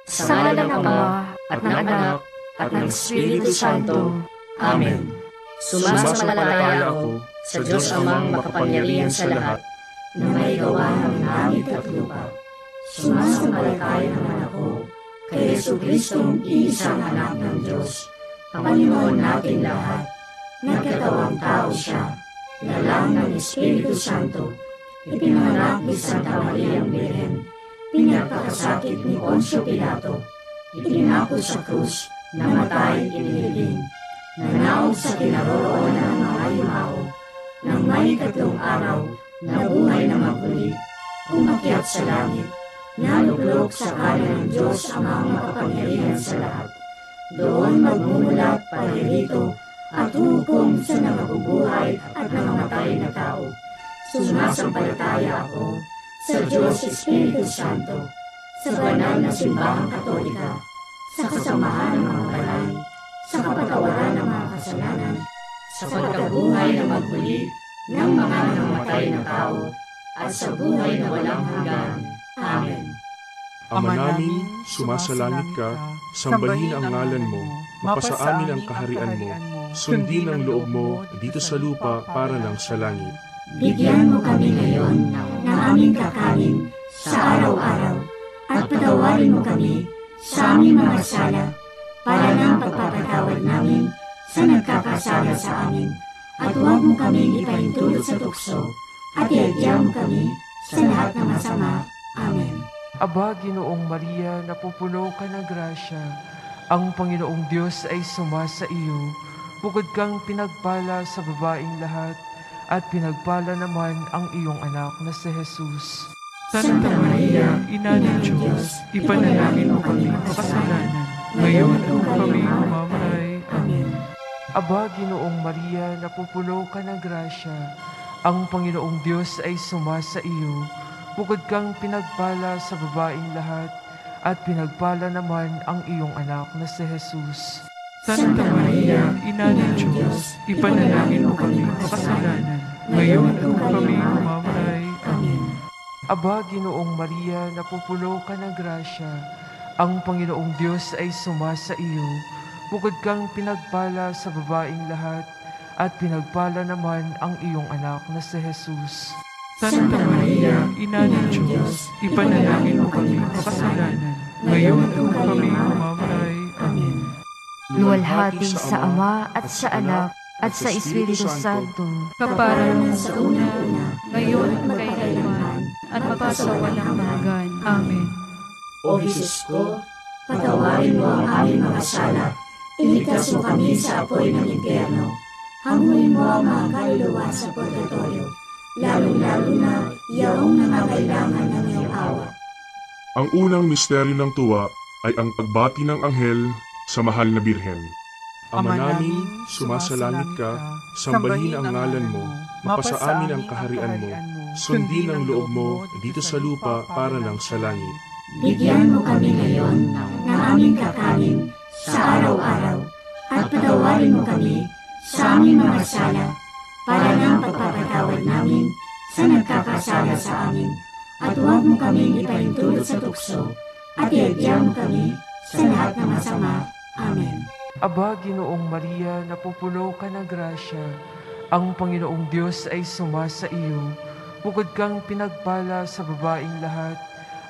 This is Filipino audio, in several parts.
Sa ngalan ng Ama, at ng Anak, at ng Espiritu Santo. Amen. Sumasampalataya ako sa Diyos Amang makapangyarihan sa lahat, na may gawa ng langit at lupa. Sumasampalataya naman ako kay Jesucristong iisang anak ng Diyos, Panginoon nating lahat. Nagkatawang tao siya, lalang ng Espiritu Santo, ipinanganak ni Santa Maria Birhen, pinagpakasakit ni Poncio Pilato, itinapos sa krus, namatay, inilibing, nanaog sa kinaroroonan ng mga yumao, nang may 3 araw, nabuhay na maguli, umakyat sa langit, naluklok sa kanan ng Diyos Amang makapangyarihan sa lahat. Doon magmumulat paririto at hukom sa nangabubuhay at nangamatay na tao. Sumasampalataya ako sa Diyos Espiritu Santo, sa banal na simbahang Katolika, sa kasamahan ng mga banal, sa kapatawaran ng mga kasalanan, sa pagkabuhay na magmuli ng mga nangamatay na tao, at sa buhay na walang hanggan. Amen. Ama namin, sumasalangit ka, sambahin ang ngalan mo, mapasaamin ang kaharian mo, sundin ang loob mo dito sa lupa para lang sa langit. Bigyan mo kami ngayon ng aming kakanin sa araw-araw, at patawarin mo kami sa aming mga sala, para ng pagpapatawad namin sa nagkakasala sa amin, at huwag mo kaming ipahintulot sa tukso, at iadya mo kami sa lahat ng masama. Amen. Aba, Ginoong Maria, napupuno ka ng grasya, ang Panginoong Diyos ay sumasa iyo. Bukod kang pinagpala sa babaeng lahat, at pinagpala naman ang iyong anak na si Jesus. Santa Maria, Ina ng Diyos, ipanalangin mo kami makasalanan, ngayon at kami mamamatay. Amen. Aba, Ginoong Maria, napupuno ka ng grasya, ang Panginoong Diyos ay sumasa iyo. Bukod kang pinagpala sa babaeng lahat, at pinagpala naman ang iyong anak na si Jesus. Santa Maria, Ina ng Diyos, ipanalangin mo kami makasalanan, ngayon at kami mamamatay. Amen. Aba, Ginoong Maria, napupuno ka ng grasya, ang Panginoong Diyos ay sumasa iyo. Bukod kang pinagpala sa babaeng lahat, at pinagpala naman ang iyong anak na si Jesus. Santa Maria, Ina ng Diyos, ipanalangin mo kami makasalanan, ngayon at kami mamamatay. Amen. Luwalhati sa Ama at sa Anak at sa Espiritu Santo, Kapara sa una-una, ngayon at magkailanman, at magpasawalang hanggan. Amen. O Jesus ko, patawarin mo ang aming mga sala, iligtas mo kami sa apoy ng impyerno, hanguin mo ang mga kaluluwa sa purgatorio, lalong-lalo na iyong nangangailangan ng iyong awa. Ang unang misteryo ng tuwa ay ang pagbati ng anghel sa mahal na Birhen. Ama namin, sumasalangit ka, sambahin ang ngalan mo, mapasaamin ang kaharian mo, sundin ang loob mo dito sa lupa para lang sa langit. Bigyan mo kami ngayon ng aming kakanin sa araw-araw, at patawarin mo kami sa aming mga sala, para ng pagpapatawad namin sa nagkakasala sa amin, at huwag mo kaming ipahintulot sa tukso, at iadya mo kami sa lahat ng masama. Amen. Aba, Ginoong Maria, napupuno ka ng grasya, ang Panginoong Diyos ay sumasa iyo. Bukod kang pinagpala sa babaeng lahat,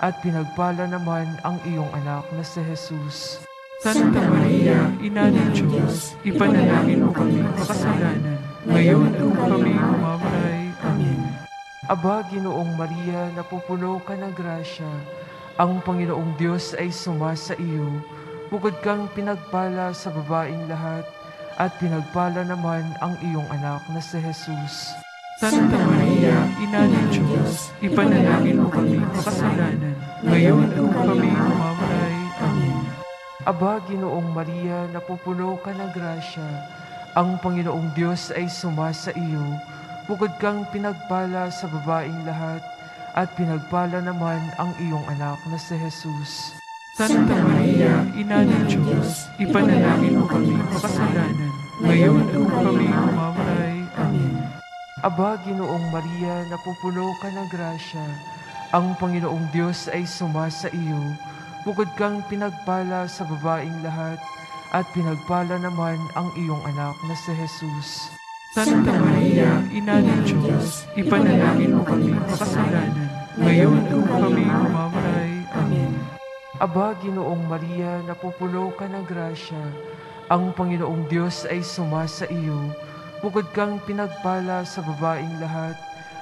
at pinagpala naman ang iyong anak na si Jesus. Santa Maria, Ina ng Diyos, ipanalangin mo kami makasalanan, ngayon at kami mamamatay. Amen. Aba, Ginoong Maria, napupuno ka ng grasya, ang Panginoong Diyos ay sumasa iyo. Bukod kang pinagpala sa babaeng lahat, at pinagpala naman ang iyong anak na si Jesus. Santa Maria, Ina ng Diyos, ipanalangin mo kami makasalanan, ngayon at kami mamamatay. Amen. Aba, Ginoong Maria, napupuno ka ng grasya, ang Panginoong Diyos ay sumasa iyo. Bukod kang pinagpala sa babaeng lahat, at pinagpala naman ang iyong anak na si Jesus. Santa Maria, Ina ng Diyos, ipanalangin mo kami makasalanan, ngayon at kami mamamatay. Amen. Aba, Ginoong Maria, napupuno ka ng grasya, ang Panginoong Diyos ay sumasa iyo. bukod kang pinagpala sa babaing lahat, at pinagpala naman ang iyong anak na si Jesus. Santa Maria, Ina ng Diyos, ipanalangin mo kami makasalanan, ngayon at kung kami mamamatay. Amen. Aba, Ginoong Maria, napupuno ka ng grasya, ang Panginoong Diyos ay sumasa iyo, bukod kang pinagpala sa babaing lahat,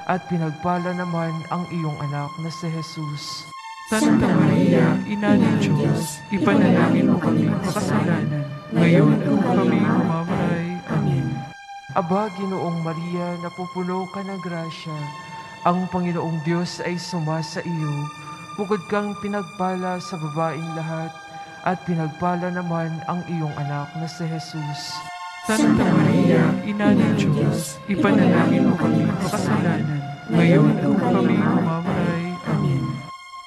at pinagpala naman ang iyong anak na si Jesus. Santa Maria, Ina ng Diyos, ipanalangin mo kami makasalanan, ngayon at kung kami mamamatay. Amen. Aba, Ginoong Maria, napupuno ka ng grasya, ang Panginoong Diyos ay sumasa iyo, bukod kang pinagpala sa babaing lahat, at pinagpala naman ang iyong anak na si Jesus. Santa Maria, Ina ng Diyos, ipanalangin mo kami makasalanan, ngayon at kung kami mamamatay. Amen.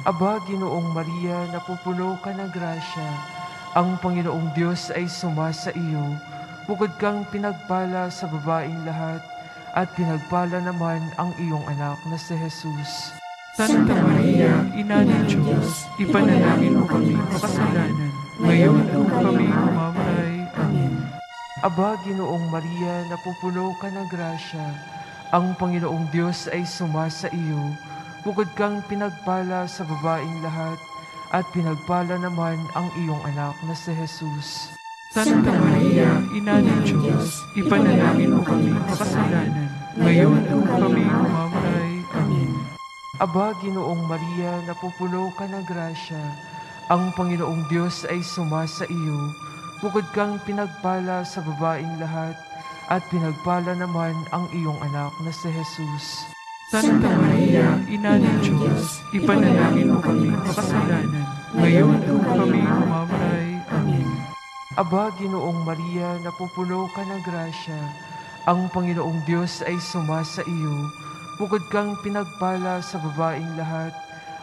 Aba, Ginoong Maria, napupuno ka ng grasya, ang Panginoong Diyos ay sumasa iyo, bukod kang pinagpala sa babaing lahat, at pinagpala naman ang iyong anak na si Jesus. Santa Maria, Ina ng Diyos, ipanalangin mo kami makasalanan, ngayon at kung kami mamamatay. Amen. Aba, Ginoong Maria, napupuno ka ng grasya, ang Panginoong Diyos ay sumasa iyo, bukod kang pinagpala sa babaing lahat, at pinagpala naman ang iyong anak na si Jesus. Santa Maria, Ina ng Diyos, ipanalangin mo kami makasalanan, ngayon at kung kami mamamatay. Amen. Aba, Ginoong Maria, napupuno ka ng grasya, ang Panginoong Diyos ay sumasa iyo, bukod kang pinagpala sa babaing lahat, at pinagpala naman ang iyong anak na si Jesus. Santa Maria, Ina ng Diyos, ipanalangin mo kami makasalanan, ngayon at kung kami mamamatay. Amen. Aba, Ginoong Maria, napupuno ka ng grasya, ang Panginoong Diyos ay sumasa iyo, bukod kang pinagpala sa babaing lahat,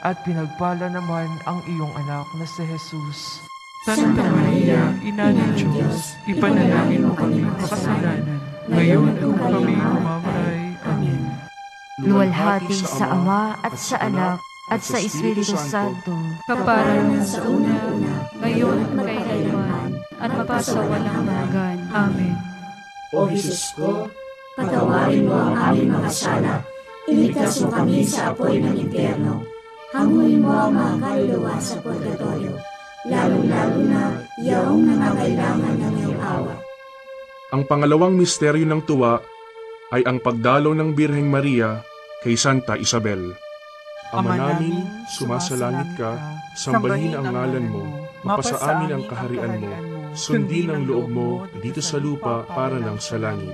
at pinagpala naman ang iyong anak na si Jesus. Santa Maria, Ina ng Diyos, ipanalangin mo kami makasalanan, ngayon at kung kami mamamatay. Amen. Luwalhati sa Ama at sa Anak at sa Espiritu Santo, Kapara sa una-una, ngayon at magkailanman, at mapasawalang hanggan. Amen. O Jesus ko, patawarin mo ang aming mga sala, iligtas mo kami sa apoy ng impyerno, hanguin mo ang mga kaluluwa sa purgatorio, lalong-lalo na iyong nangangailangan ng iyong awa. Ang pangalawang misteryo ng tuwa ay ang pagdalaw ng Birheng Maria kay Santa Isabel. Ama namin, sumasalangit ka, sambahin ang ngalan mo, mapasa amin ang kaharian mo, sundin ang loob mo dito sa lupa para ng sa langit.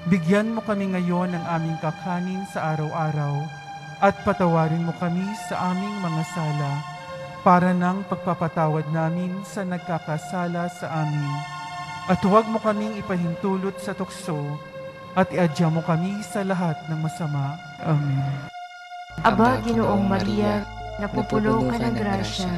Bigyan mo kami ngayon ng aming kakanin sa araw-araw, at patawarin mo kami sa aming mga sala, para ng pagpapatawad namin sa nagkakasala sa amin. At huwag mo kaming ipahintulot sa tukso, at iadya mo kami sa lahat ng masama. Amen. Aba, Ginoong Maria, napupuno ka ng grasya,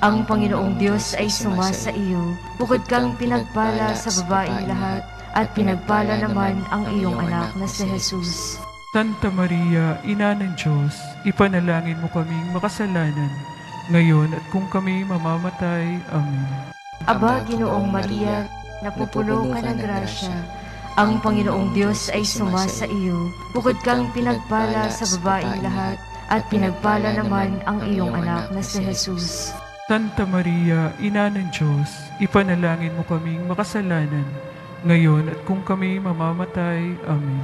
ang Panginoong Diyos ay sumasa iyo, bukod kang pinagpala sa babaing lahat, at pinagpala naman ang iyong anak na si Jesus. Santa Maria, Ina ng Diyos, ipanalangin mo kaming makasalanan, ngayon at kung kami mamamatay. Amen. Aba, Ginoong Maria, napupuno ka ng grasya, ang Panginoong Diyos ay sumasa iyo, bukod kang pinagpala sa babaing lahat, at pinagpala naman ang iyong anak na si Jesus. Santa Maria, Ina ng Diyos, ipanalangin mo kaming makasalanan, ngayon at kung kami mamamatay. Amen.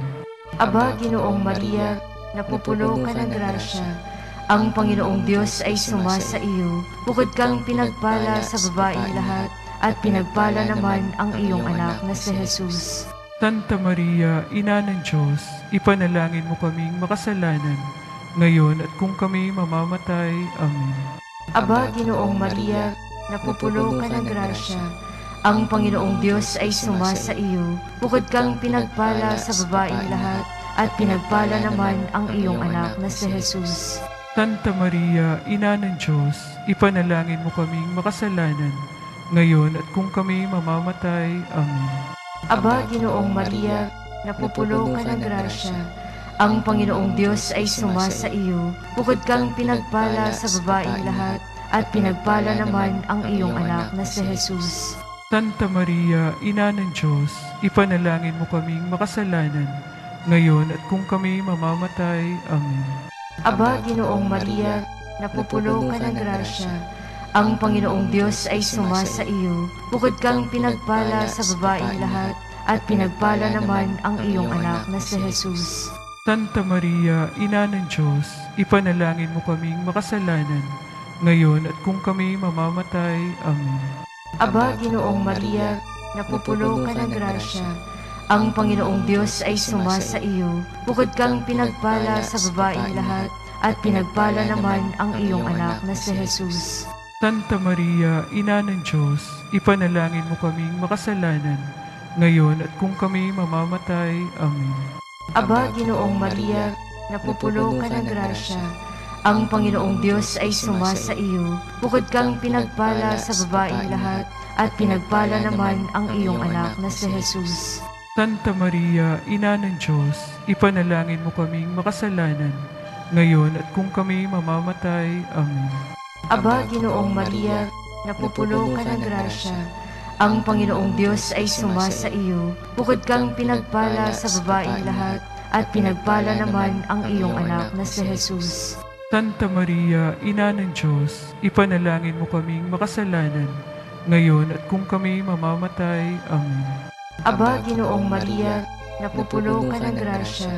Aba, Ginoong Maria, napupuno ka ng grasya, ang Panginoong Diyos ay sumasa iyo, bukod kang pinagpala sa babaing lahat, at pinagpala naman ang iyong anak na si Jesus. Santa Maria, Ina ng Diyos, ipanalangin mo kaming makasalanan, ngayon at kung kami mamamatay. Amen. Aba, Ginoong Maria, napupuno ka ng grasya, ang Panginoong Diyos ay sumasa iyo, bukod kang pinagpala sa babaing lahat, at pinagpala naman ang iyong anak na si Jesus. Santa Maria, Ina ng Diyos, ipanalangin mo kaming makasalanan, ngayon at kung kami mamamatay. Amen. Aba, Ginoong Maria, napupuno ka ng grasya, ang Panginoong Diyos ay sumasa iyo, bukod kang pinagpala sa babaing lahat, at pinagpala naman ang iyong anak na si Jesus. Santa Maria, Ina ng Diyos, ipanalangin mo kaming makasalanan, ngayon at kung kami mamamatay. Amen. Aba, Ginoong Maria, napupuno ka ng grasya, ang Panginoong Diyos ay sumasa iyo, bukod kang pinagpala sa babaeng lahat, at pinagpala naman ang iyong anak na si Jesus. Santa Maria, Ina ng Diyos, ipanalangin mo kaming makasalanan, ngayon at kung kami mamamatay. Amen. Aba, Ginoong Maria, napupuno ka ng grasya, ang Panginoong Diyos ay sumasa iyo, bukod kang pinagpala sa babaeng lahat, at pinagpala naman ang iyong anak na si Jesus. Santa Maria, Ina ng Diyos, ipanalangin mo kaming makasalanan, ngayon at kung kami mamamatay. Amen. Aba, Ginoong Maria, napupuno ka ng grasya, ang Panginoong Diyos ay sumasa iyo, bukod kang pinagpala sa babaeng lahat, at pinagpala naman ang iyong anak na si Jesus. Santa Maria, Ina ng Diyos, ipanalangin mo kaming makasalanan, ngayon at kung kami mamamatay. Amen. Aba, Ginoong Maria, napupuno ka ng grasya, ang Panginoong Diyos ay sumasa iyo, bukod kang pinagpala sa babaeng lahat, at pinagpala naman ang iyong anak na si Jesus. Santa Maria, Ina ng Diyos, ipanalangin mo kaming makasalanan, ngayon at kung kami mamamatay. Amen. Aba, Ginoong Maria, napupuno ka ng grasya,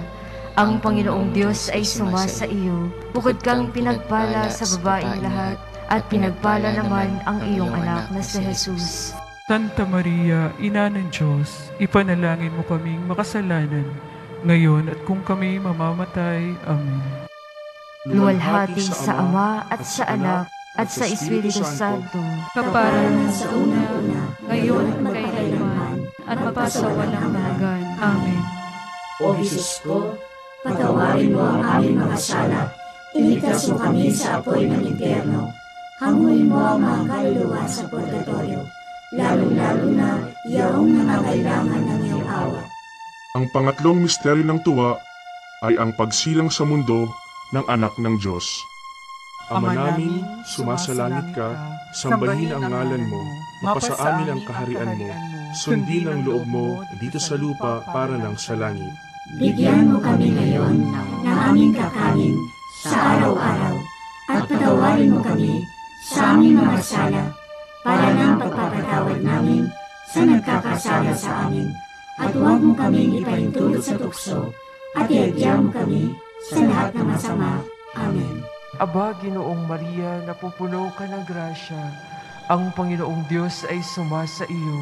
ang Panginoong Diyos ay sumasa iyo, bukod kang pinagpala sa babaeng lahat, at pinagpala naman ang iyong anak na si Jesus. Santa Maria, Ina ng Diyos, ipanalangin mo kaming makasalanan, ngayon at kung kami mamamatay. Amen. Luwalhati sa Ama at sa Anak at sa Espiritu Santo, Kaparanan sa una-una, ngayon at magkailanman, at mapasawalang hanggan. Amen. O Jesus ko, patawarin mo ang aming mga sala, iligtas mo kami sa apoy ng impyerno, hanguin mo ang mga kaluluwa sa purgatorio, lalo-lalo na yaong nangangailangan ng iyong awa. Ang pangatlong misteryo ng tuwa ay ang pagsilang sa mundo ng anak ng Diyos. Ama namin, sumasalangit ka, sambahin ang ngalan mo, mapasa amin ang kaharian mo, sundin ang loob mo dito sa lupa para lang sa langit. Bigyan mo kami ngayon ng aming kakanin sa araw-araw, at patawarin mo kami sa aming mga sala, para ng pagpapatawad namin sa nagkakasala sa amin, at huwag mo kaming ipahintulot sa tukso, at iadya mo kami sa lahat ng masama. Amen. Aba, Ginoong Maria, napupuno ka ng grasya, ang Panginoong Diyos ay sumasa iyo,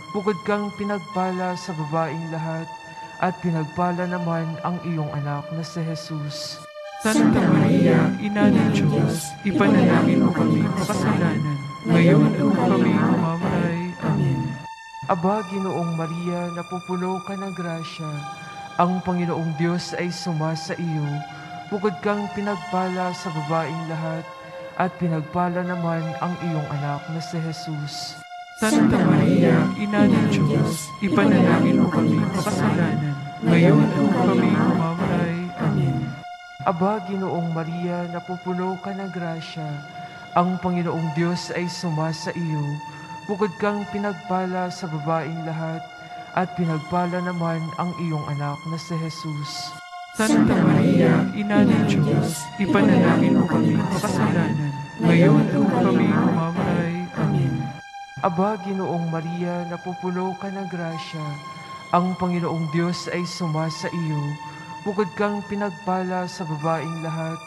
bukod kang pinagpala sa babaeng lahat, at pinagpala naman ang iyong anak na si Jesus. Santa Maria, Ina ng Diyos, ipanalangin mo kami makasalanan, ngayon at kung kami mamamatay. Amen. Aba, Ginoong Maria, napupuno ka ng grasya, ang Panginoong Diyos ay sumasa iyo, bukod kang pinagpala sa babaeng lahat, at pinagpala naman ang iyong anak na si Jesus. Santa Maria, Ina ng Diyos, ipanalangin mo kami makasalanan, ngayon at kung kami mamamatay. Amen. Aba, Ginoong Maria, napupuno ka ng grasya, ang Panginoong Diyos ay sumasa iyo, bukod kang pinagpala sa babaeng lahat, at pinagpala naman ang iyong anak na si Jesus. Santa Maria, Ina ng Diyos, ipanalangin mo kami makasalanan, ngayon at kung kami mamamatay. Amen. Aba, Ginoong Maria, napupuno ka ng grasya, ang Panginoong Diyos ay sumasa iyo, bukod kang pinagpala sa babaeng lahat,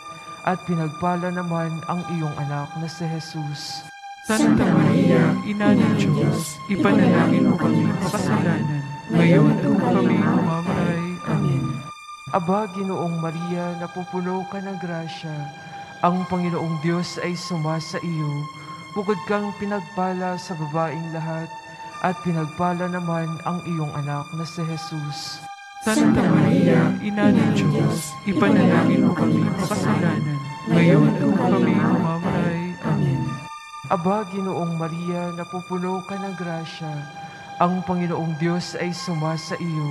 at pinagpala naman ang iyong anak na si Jesus. Santa Maria, Ina ng Diyos, ipanalangin mo kami makasalanan, ngayon at kung kami mamamatay. Amen. Aba, Ginoong Maria, napupuno ka ng grasya, ang Panginoong Diyos ay sumasa iyo, bukod kang pinagpala sa babaeng lahat, at pinagpala naman ang iyong anak na si Jesus. Santa Maria, Ina ng Diyos, ipanalangin mo kami makasalanan, ngayon at kung kami mamamatay. Amen. Aba, Ginoong Maria, napupuno ka ng grasya, ang Panginoong Diyos ay sumasa iyo,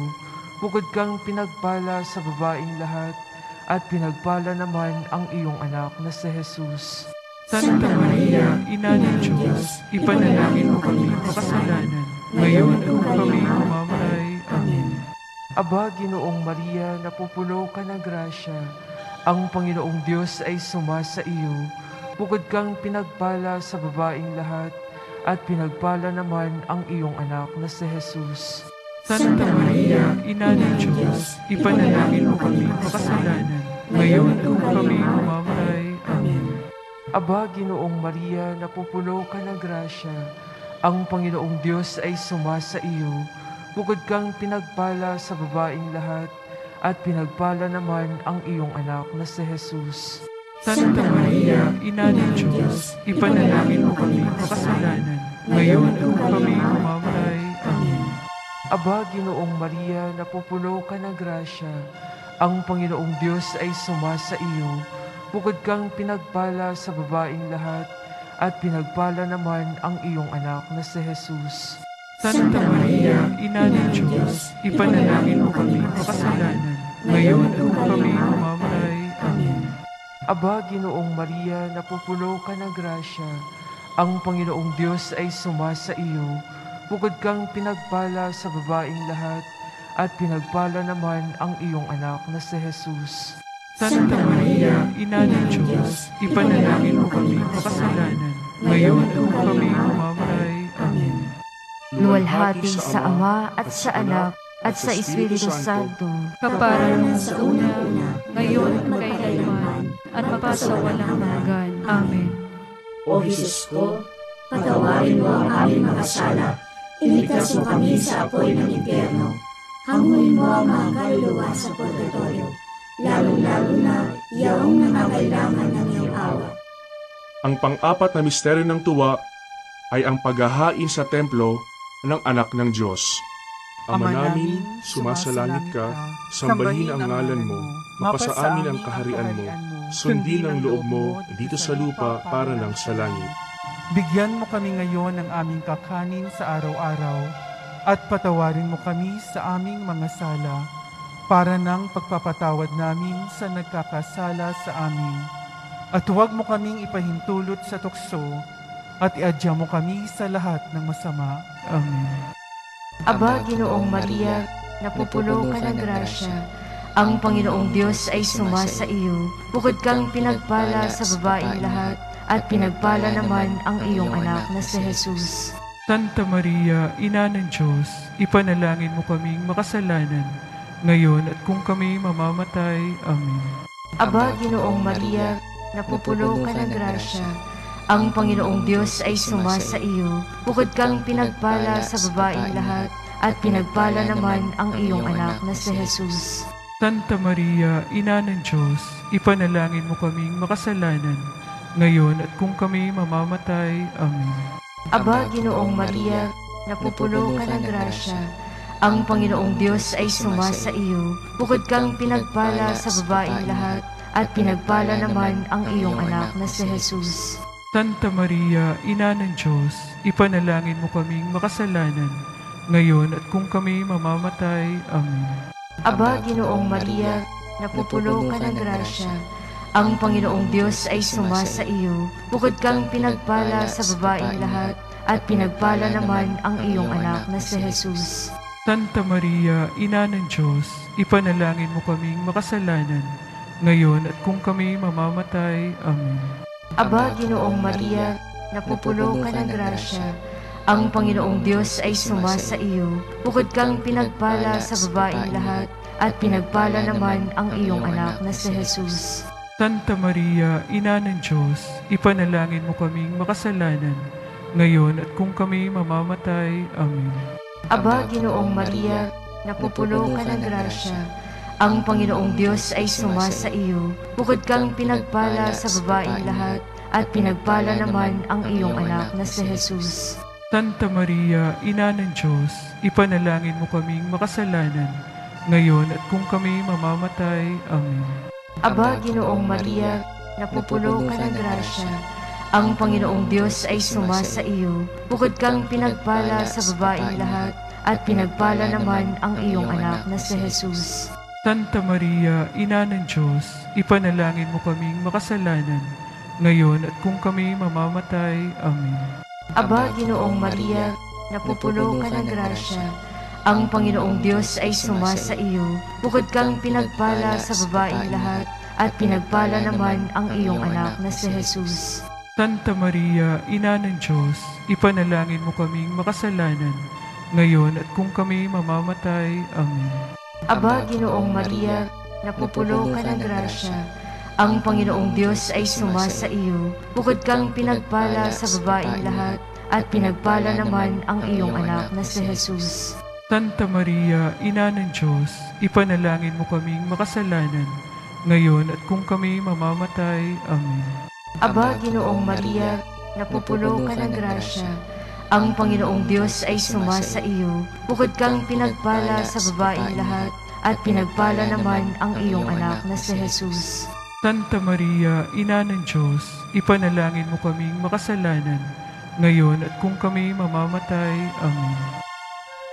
bukod kang pinagpala sa babaeng lahat, at pinagpala naman ang iyong anak na si Jesus. Santa Maria, Ina ng Diyos, ipanalangin mo kami makasalanan, ngayon at kung kami mamamatay. Amen. Aba, Ginoong Maria, napupuno ka ng grasya, ang Panginoong Diyos ay sumasa iyo. Bukod kang pinagpala sa babaeng lahat, at pinagpala naman ang iyong anak na si Jesus. Santa Maria, Ina ng Diyos, ipanalangin mo kami makasalanan, ngayon at kung kami mamamatay. Amen. Aba, Ginoong Maria, napupuno ka ng grasya, ang Panginoong Diyos ay sumasa iyo. Bukod kang pinagpala sa babaeng lahat, at pinagpala naman ang iyong anak na si Jesus. Santa Maria, Ina ng Diyos, ipanalangin mo kami makasalanan, ngayon at kung kami mamamatay. Amen. Aba, Ginoong Maria, napupuno ka ng grasya, ang Panginoong Diyos ay sumasa iyo. Bukod kang pinagpala sa babaeng lahat, at pinagpala naman ang iyong anak na si Jesus. Santa Maria, Ina ng Diyos, ipanalangin mo kami makasalanan, ngayon at kung kami mamamatay. Amen. Aba, Ginoong Maria, napupuno ka ng grasya, ang Panginoong Diyos ay sumasa iyo. Bukod kang pinagpala sa babaeng lahat, at pinagpala naman ang iyong anak na si Jesus. Santa Maria, Ina ng Diyos, ipanalangin mo kami makasalanan, ngayon at kung kami mamamatay. Amen. Luwalhati sa Ama at sa Anak at sa Espiritu Santo, Kaparang sa una-una, ngayon at magkailanman, at magpasawalang hanggan. Amen. O Jesus ko, patawarin mo ang aming mga sala, iligtas mo kami sa apoy ng impyerno, hanguin mo ang mga kaluluwa sa purgatorio, lalong-lalo na yaong nangangailangan ng iyong awa. Ang pang-apat na misteryo ng tuwa ay ang paghahain sa templo ng anak ng Diyos. Ama namin, sumasalangit ka, sambahin ang ngalan mo, mapasa amin ang kaharian mo, sundin ang loob mo dito sa lupa para ng sa langit. Bigyan mo kami ngayon ng aming kakanin sa araw-araw, at patawarin mo kami sa aming mga sala, para ng pagpapatawad namin sa nagkakasala sa amin. At huwag mo kaming ipahintulot sa tukso, at iadya mo kami sa lahat ng masama. Amen. Aba, Ginoong Maria, napupuno ka ng grasya, ang Panginoong Diyos ay sumasa iyo. Bukod kang pinagpala sa babaeng lahat, at pinagpala naman ang iyong anak na si Jesus. Santa Maria, Ina ng Diyos, ipanalangin mo kaming makasalanan, ngayon at kung kami mamamatay. Amen. Aba, Ginoong Maria, napupuno ka ng grasya, ang Panginoong Diyos ay sumasa iyo. Bukod kang pinagpala sa babaeng lahat, at pinagpala naman ang iyong anak na si Jesus. Santa Maria, Ina ng Diyos, ipanalangin mo kaming makasalanan, ngayon at kung kami mamamatay. Amen. Aba, Ginoong Maria, napupuno ka ng grasya, ang Panginoong Diyos ay sumasa iyo. Bukod kang pinagpala sa babaeng lahat, at pinagpala naman ang iyong anak na si Jesus. Santa Maria, Ina ng Diyos, ipanalangin mo kaming makasalanan, ngayon at kung kami mamamatay. Amen. Aba, Ginoong Maria, napupuno ka ng grasya, ang Panginoong Diyos ay sumasa iyo. Bukod kang pinagpala sa babaeng lahat, at pinagpala naman ang iyong anak na si Jesus. Santa Maria, Ina ng Diyos, ipanalangin mo kaming makasalanan, ngayon at kung kami mamamatay. Amen. Aba, Ginoong Maria, napupuno ka ng grasya, ang Panginoong Diyos ay sumasa iyo. Bukod kang pinagpala sa babaeng lahat, at pinagpala naman ang iyong anak na si Jesus. Santa Maria, Ina ng Diyos, ipanalangin mo kaming makasalanan, ngayon at kung kami mamamatay. Amen. Aba, Ginoong Maria, napupuno ka ng grasya, ang Panginoong Diyos ay sumasa iyo. Bukod kang pinagpala sa babaeng lahat, at pinagpala naman ang iyong anak na si Jesus. Santa Maria, Ina ng Diyos, ipanalangin mo kaming makasalanan, ngayon at kung kami mamamatay. Amen. Aba, Ginoong Maria, napupuno ka ng grasya, ang Panginoong Diyos ay sumasa iyo. Bukod kang pinagpala sa babaeng lahat, at pinagpala naman ang iyong anak na si Jesus. Santa Maria, Ina ng Diyos, ipanalangin mo kaming makasalanan, ngayon at kung kami mamamatay. Amen. Aba, Ginoong Maria, napupuno ka ng grasya. Ang Panginoong Diyos ay sumasa iyo. Bukod kang pinagpala sa babaeng lahat, at pinagpala naman ang iyong anak na si Jesus. Santa Maria, Ina ng Diyos, ipanalangin mo kaming makasalanan, ngayon at kung kami mamamatay. Amen. Aba, Ginoong Maria, napupuno ka ng grasya. Ang Panginoong Diyos ay sumasa iyo. Bukod kang pinagpala sa babaeng lahat, at pinagpala naman ang iyong anak na si Jesus. Santa Maria, Ina ng Diyos, ipanalangin mo kaming makasalanan, ngayon at kung kami mamamatay. Amen. Aba, Ginoong Maria, napupuno ka ng grasya. Ang Panginoong Diyos ay sumasa iyo. Bukod kang pinagpala sa babaeng lahat, at pinagpala naman ang iyong anak na si Jesus. Santa Maria, Ina ng Diyos, ipanalangin mo kaming makasalanan, ngayon at kung kami mamamatay. Amen.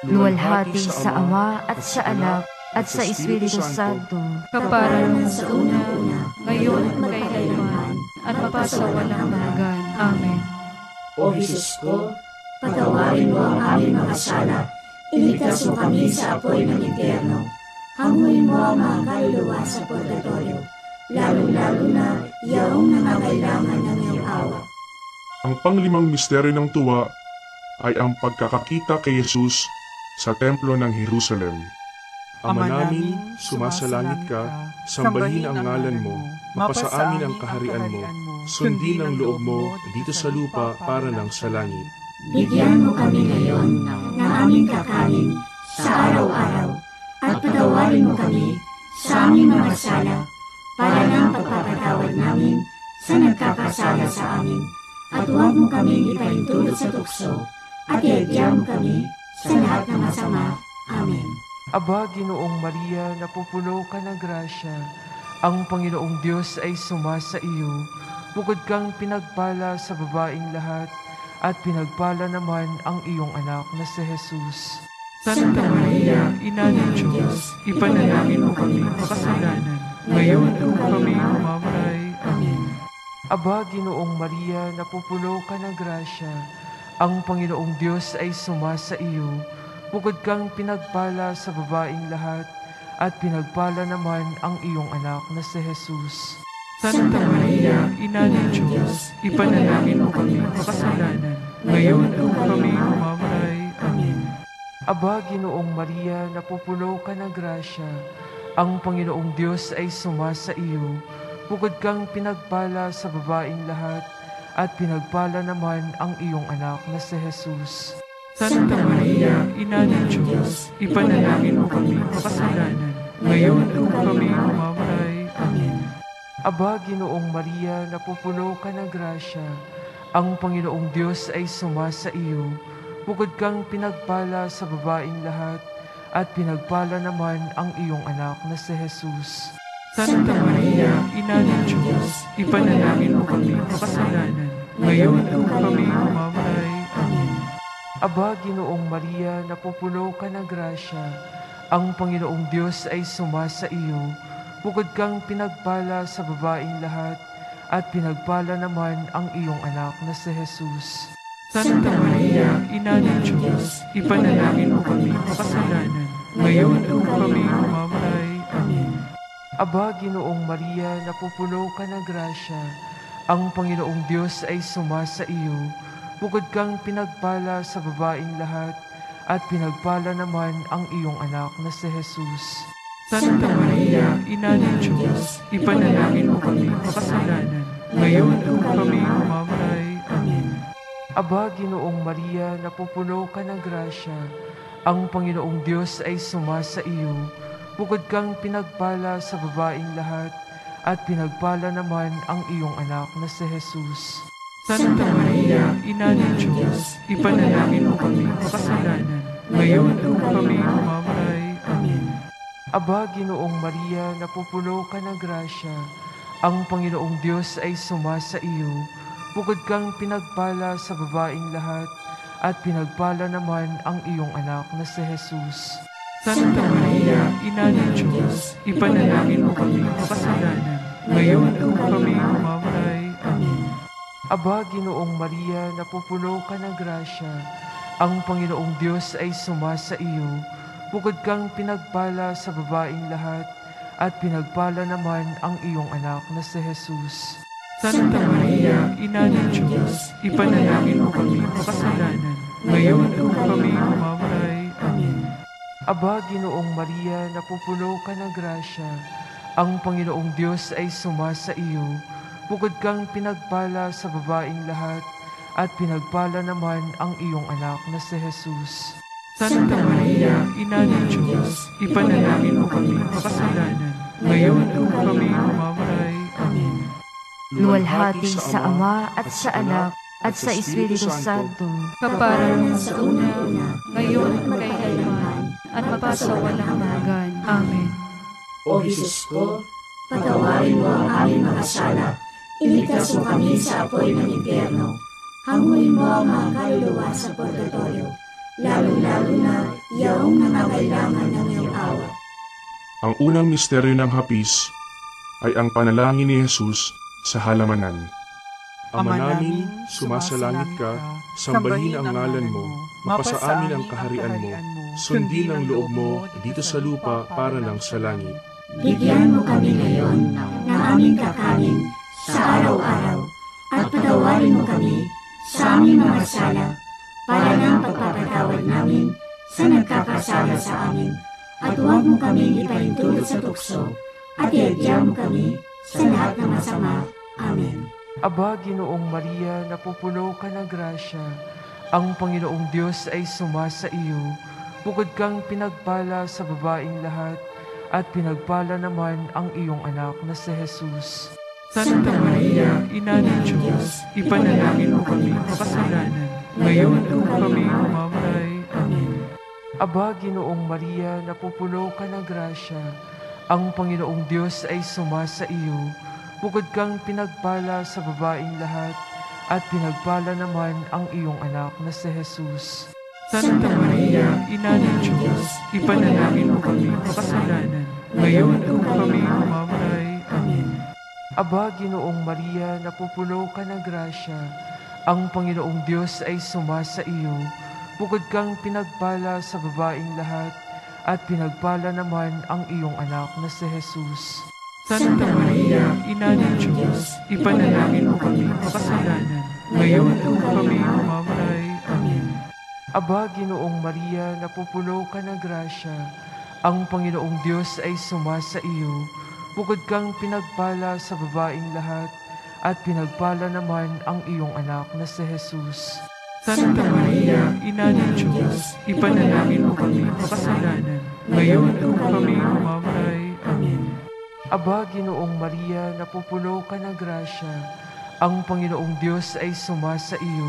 Luwalhati sa Ama at sa Anak at sa Espiritu Santo, Kaparanan sa una-una, Ngayon at magkailanman, at magpasawalang hanggan. Amen. O Jesus ko, patawarin mo ang aming mga sala, iligtas mo kami sa apoy ng impyerno, hanguin mo ang mga kaluluwa sa purgatorio, lalo-lalo na yaong nangangailangan ng iyong awa. Ang panglimang misteryo ng tuwa ay ang pagkakakita kay Jesus sa templo ng Jerusalem. Ama namin, sumasalangit ka, sambahin ang ngalan mo, mapasa amin ang kaharian mo, sundin ang loob mo dito sa lupa para ng sa langit. Bigyan mo kami ngayon ng aming kakanin sa araw-araw, at patawarin mo kami sa aming mga sala, para ng pagpapatawad namin sa nagkakasala sa amin, at huwag mo kaming ipahintulot sa tukso, at iagyan mo kami sa lahat ng masama. Amen. Aba, Ginoong Maria, napupuno ka ng grasya. Ang Panginoong Diyos ay sumasa iyo. Bukod kang pinagpala sa babaeng lahat, at pinagpala naman ang iyong anak na si Jesus. Santa Maria, Ina ng Diyos, ipanalangin mo kaming makasalanan, ngayon at kung kami mamamatay. Amen. Aba, Ginoong Maria, napupuno ka ng grasya. Ang Panginoong Diyos ay sumasa iyo. Bukod kang pinagpala sa babaeng lahat, at pinagpala naman ang iyong anak na si Jesus. Santa Maria, Ina ng Diyos, ipanalangin mo kaming makasalanan, ngayon at kung kami mamamatay. Amen. Aba, Ginoong Maria, napupuno ka ng grasya. Ang Panginoong Diyos ay sumasa iyo. Bukod kang pinagpala sa babaeng lahat, at pinagpala naman ang iyong anak na si Jesus. Santa Maria, Ina ng Diyos, ipanalangin mo kaming makasalanan, ngayon at kung kami mamamatay. Amen. Aba, Ginoong Maria, napupuno ka ng grasya. Ang Panginoong Diyos ay sumasa iyo. Bukod kang pinagpala sa babaeng lahat, at pinagpala naman ang iyong anak na si Jesus. Santa Maria, Ina ng Diyos, ipanalangin mo kaming makasalanan, ngayon at kung kami mamamatay. Amen. Aba, Ginoong Maria, napupuno ka ng grasya. Ang Panginoong Diyos ay sumasa iyo. Bukod kang pinagpala sa babaeng lahat, at pinagpala naman ang iyong anak na si Jesus. Santa Maria, Ina ng Diyos, ipanalangin mo kaming makasalanan, ngayon at kung kami mamamatay. Amen. Aba, Ginoong Maria, napupuno ka ng grasya. Ang Panginoong Diyos ay sumasa iyo. Bukod kang pinagpala sa babaeng lahat, at pinagpala naman ang iyong anak na si Jesus. Santa Maria, Ina ng Diyos, ipanalangin mo kaming makasalanan, ngayon at kung kami mamamatay. Amen. Aba, Ginoong Maria, napupuno ka ng grasya. Ang Panginoong Diyos ay sumasa iyo. Bukod kang pinagpala sa babaeng lahat, at pinagpala naman ang iyong anak na si Jesus. Santa Maria, Ina ng Diyos, ipanalangin mo kaming makasalanan, ngayon at kung kami mamamatay. Amen. Aba, Ginoong Maria, napupuno ka ng grasya. Ang Panginoong Diyos ay sumasa iyo. Bukod kang pinagpala sa babaeng lahat, at pinagpala naman ang iyong anak na si Jesus. Santa Maria, Ina ng Diyos, ipanalangin mo kaming makasalanan, ngayon at kung kami mamamatay. Amen. Aba, Ginoong Maria, napupuno ka ng grasya, ang Panginoong Diyos ay sumasa iyo. Bukod kang pinagpala sa babaing lahat, at pinagpala naman ang iyong anak na si Jesus. Santa Maria, Ina ng Diyos, ipanalangin mo kami makasalanan, ngayon at kung kami mamamatay. Amen. Aba, Ginoong Maria, napupuno ka ng grasya, ang Panginoong Diyos ay sumasa iyo. Bukod kang pinagpala sa babaing lahat, at pinagpala naman ang iyong anak na si Jesus. Santa Maria, Ina ng Diyos, ipanalangin mo kami makasalanan, ngayon at kung kami mamamatay. Amen. Luwalhati sa Ama at sa Anak at sa Espiritu Santo, Kaparanan sa una-una, ngayon at magkailanman, at magpasawalang hanggan. Amen. O Jesus ko, patawarin mo ang aming mga sala, iligtas mo kami sa apoy ng impyerno, hanguin mo ang mga kaluluwa sa purgatorio, lalo-lalo na yaong nangangailangan ng iyong awa. Ang unang misteryo ng hapis ay ang panalangin ni Jesus sa halamanan. Ama namin, sumasalangit ka, sambahin ang ngalan mo, mapasa amin ang kaharian mo, sundin ang loob mo dito sa lupa para lang sa langit. Bigyan mo kami ngayon ng aming kakanin sa araw-araw, at patawarin mo kami sa aming mga sala, para ng pagpapatawad namin sa nagkakasala sa amin, at huwag mo kami ipahintulot sa tukso, at iadya mo kami sa lahat ng masama. Amen. Aba, Ginoong Maria, napupuno ka ng grasya, ang Panginoong Diyos ay sumasa iyo. Bukod kang pinagpala sa babaing lahat, at pinagpala naman ang iyong anak na si Jesus. Santa Maria, Ina ng Diyos, ipanalangin mo kami makasalanan, ngayon at kung kami mamamatay. Amen. Aba, Ginoong Maria, napupuno ka ng grasya, ang Panginoong Diyos ay sumasa iyo. Bukod kang pinagpala sa babaing lahat, at pinagpala naman ang iyong anak na si Jesus. Santa Maria, Ina ng Diyos, ipanalangin mo kami makasalanan, ngayon at kung kami mamamatay. Amen. Aba, Ginoong Maria, napupuno ka ng grasya, ang Panginoong Diyos ay sumasa iyo. Bukod kang pinagpala sa babaing lahat, at pinagpala naman ang iyong anak na si Jesus. Santa Maria, Ina ng Diyos, ipanalangin mo kami makasalanan, ngayon at kung kami mamamatay. Amen. Aba, Ginoong Maria, napupuno ka ng grasya, ang Panginoong Diyos ay sumasa iyo. Bukod kang pinagpala sa babaing lahat, at pinagpala naman ang iyong anak na si Jesus. Santa Maria, Ina ng Diyos, ipanalangin mo kami makasalanan, ngayon at kung kami mamamatay. Amen. Aba, Ginoong Maria, napupuno ka ng grasya, ang Panginoong Diyos ay sumasa iyo.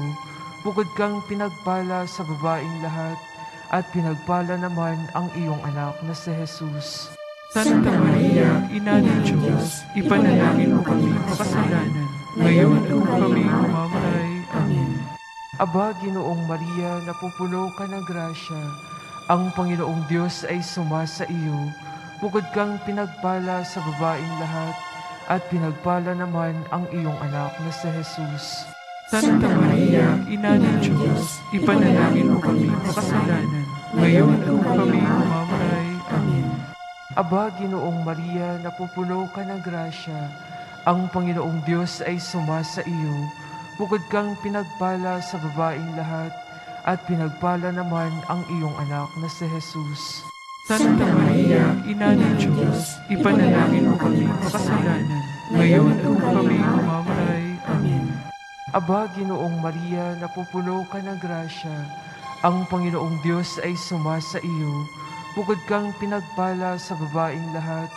Bukod kang pinagpala sa babaing lahat, at pinagpala naman ang iyong anak na si Jesus. Santa Maria, Ina ng Diyos, ipanalangin mo kami makasalanan, ngayon at kung kami mamamatay. Amen. Aba, Ginoong Maria, napupuno ka ng grasya, ang Panginoong Diyos ay sumasa iyo. Bukod kang pinagpala sa babaing lahat, at pinagpala naman ang iyong anak na si Jesus. Santa Maria, Ina ng Diyos, ipanalangin mo kami makasalanan, ngayon at kung kami mamamatay. Amen. Aba, Ginoong Maria, napupuno ka ng grasya, ang Panginoong Diyos ay sumasa iyo. Bukod kang pinagpala sa babaing lahat, at pinagpala naman ang iyong anak na si Jesus. Santa Maria, Ina ng Diyos, ipanalangin mo kami makasalanan, ngayon at kung kami mamamatay. Amen. Aba, Ginoong Maria, napupuno ka ng grasya, ang Panginoong Diyos ay sumasa iyo. Bukod kang pinagpala sa babaing lahat,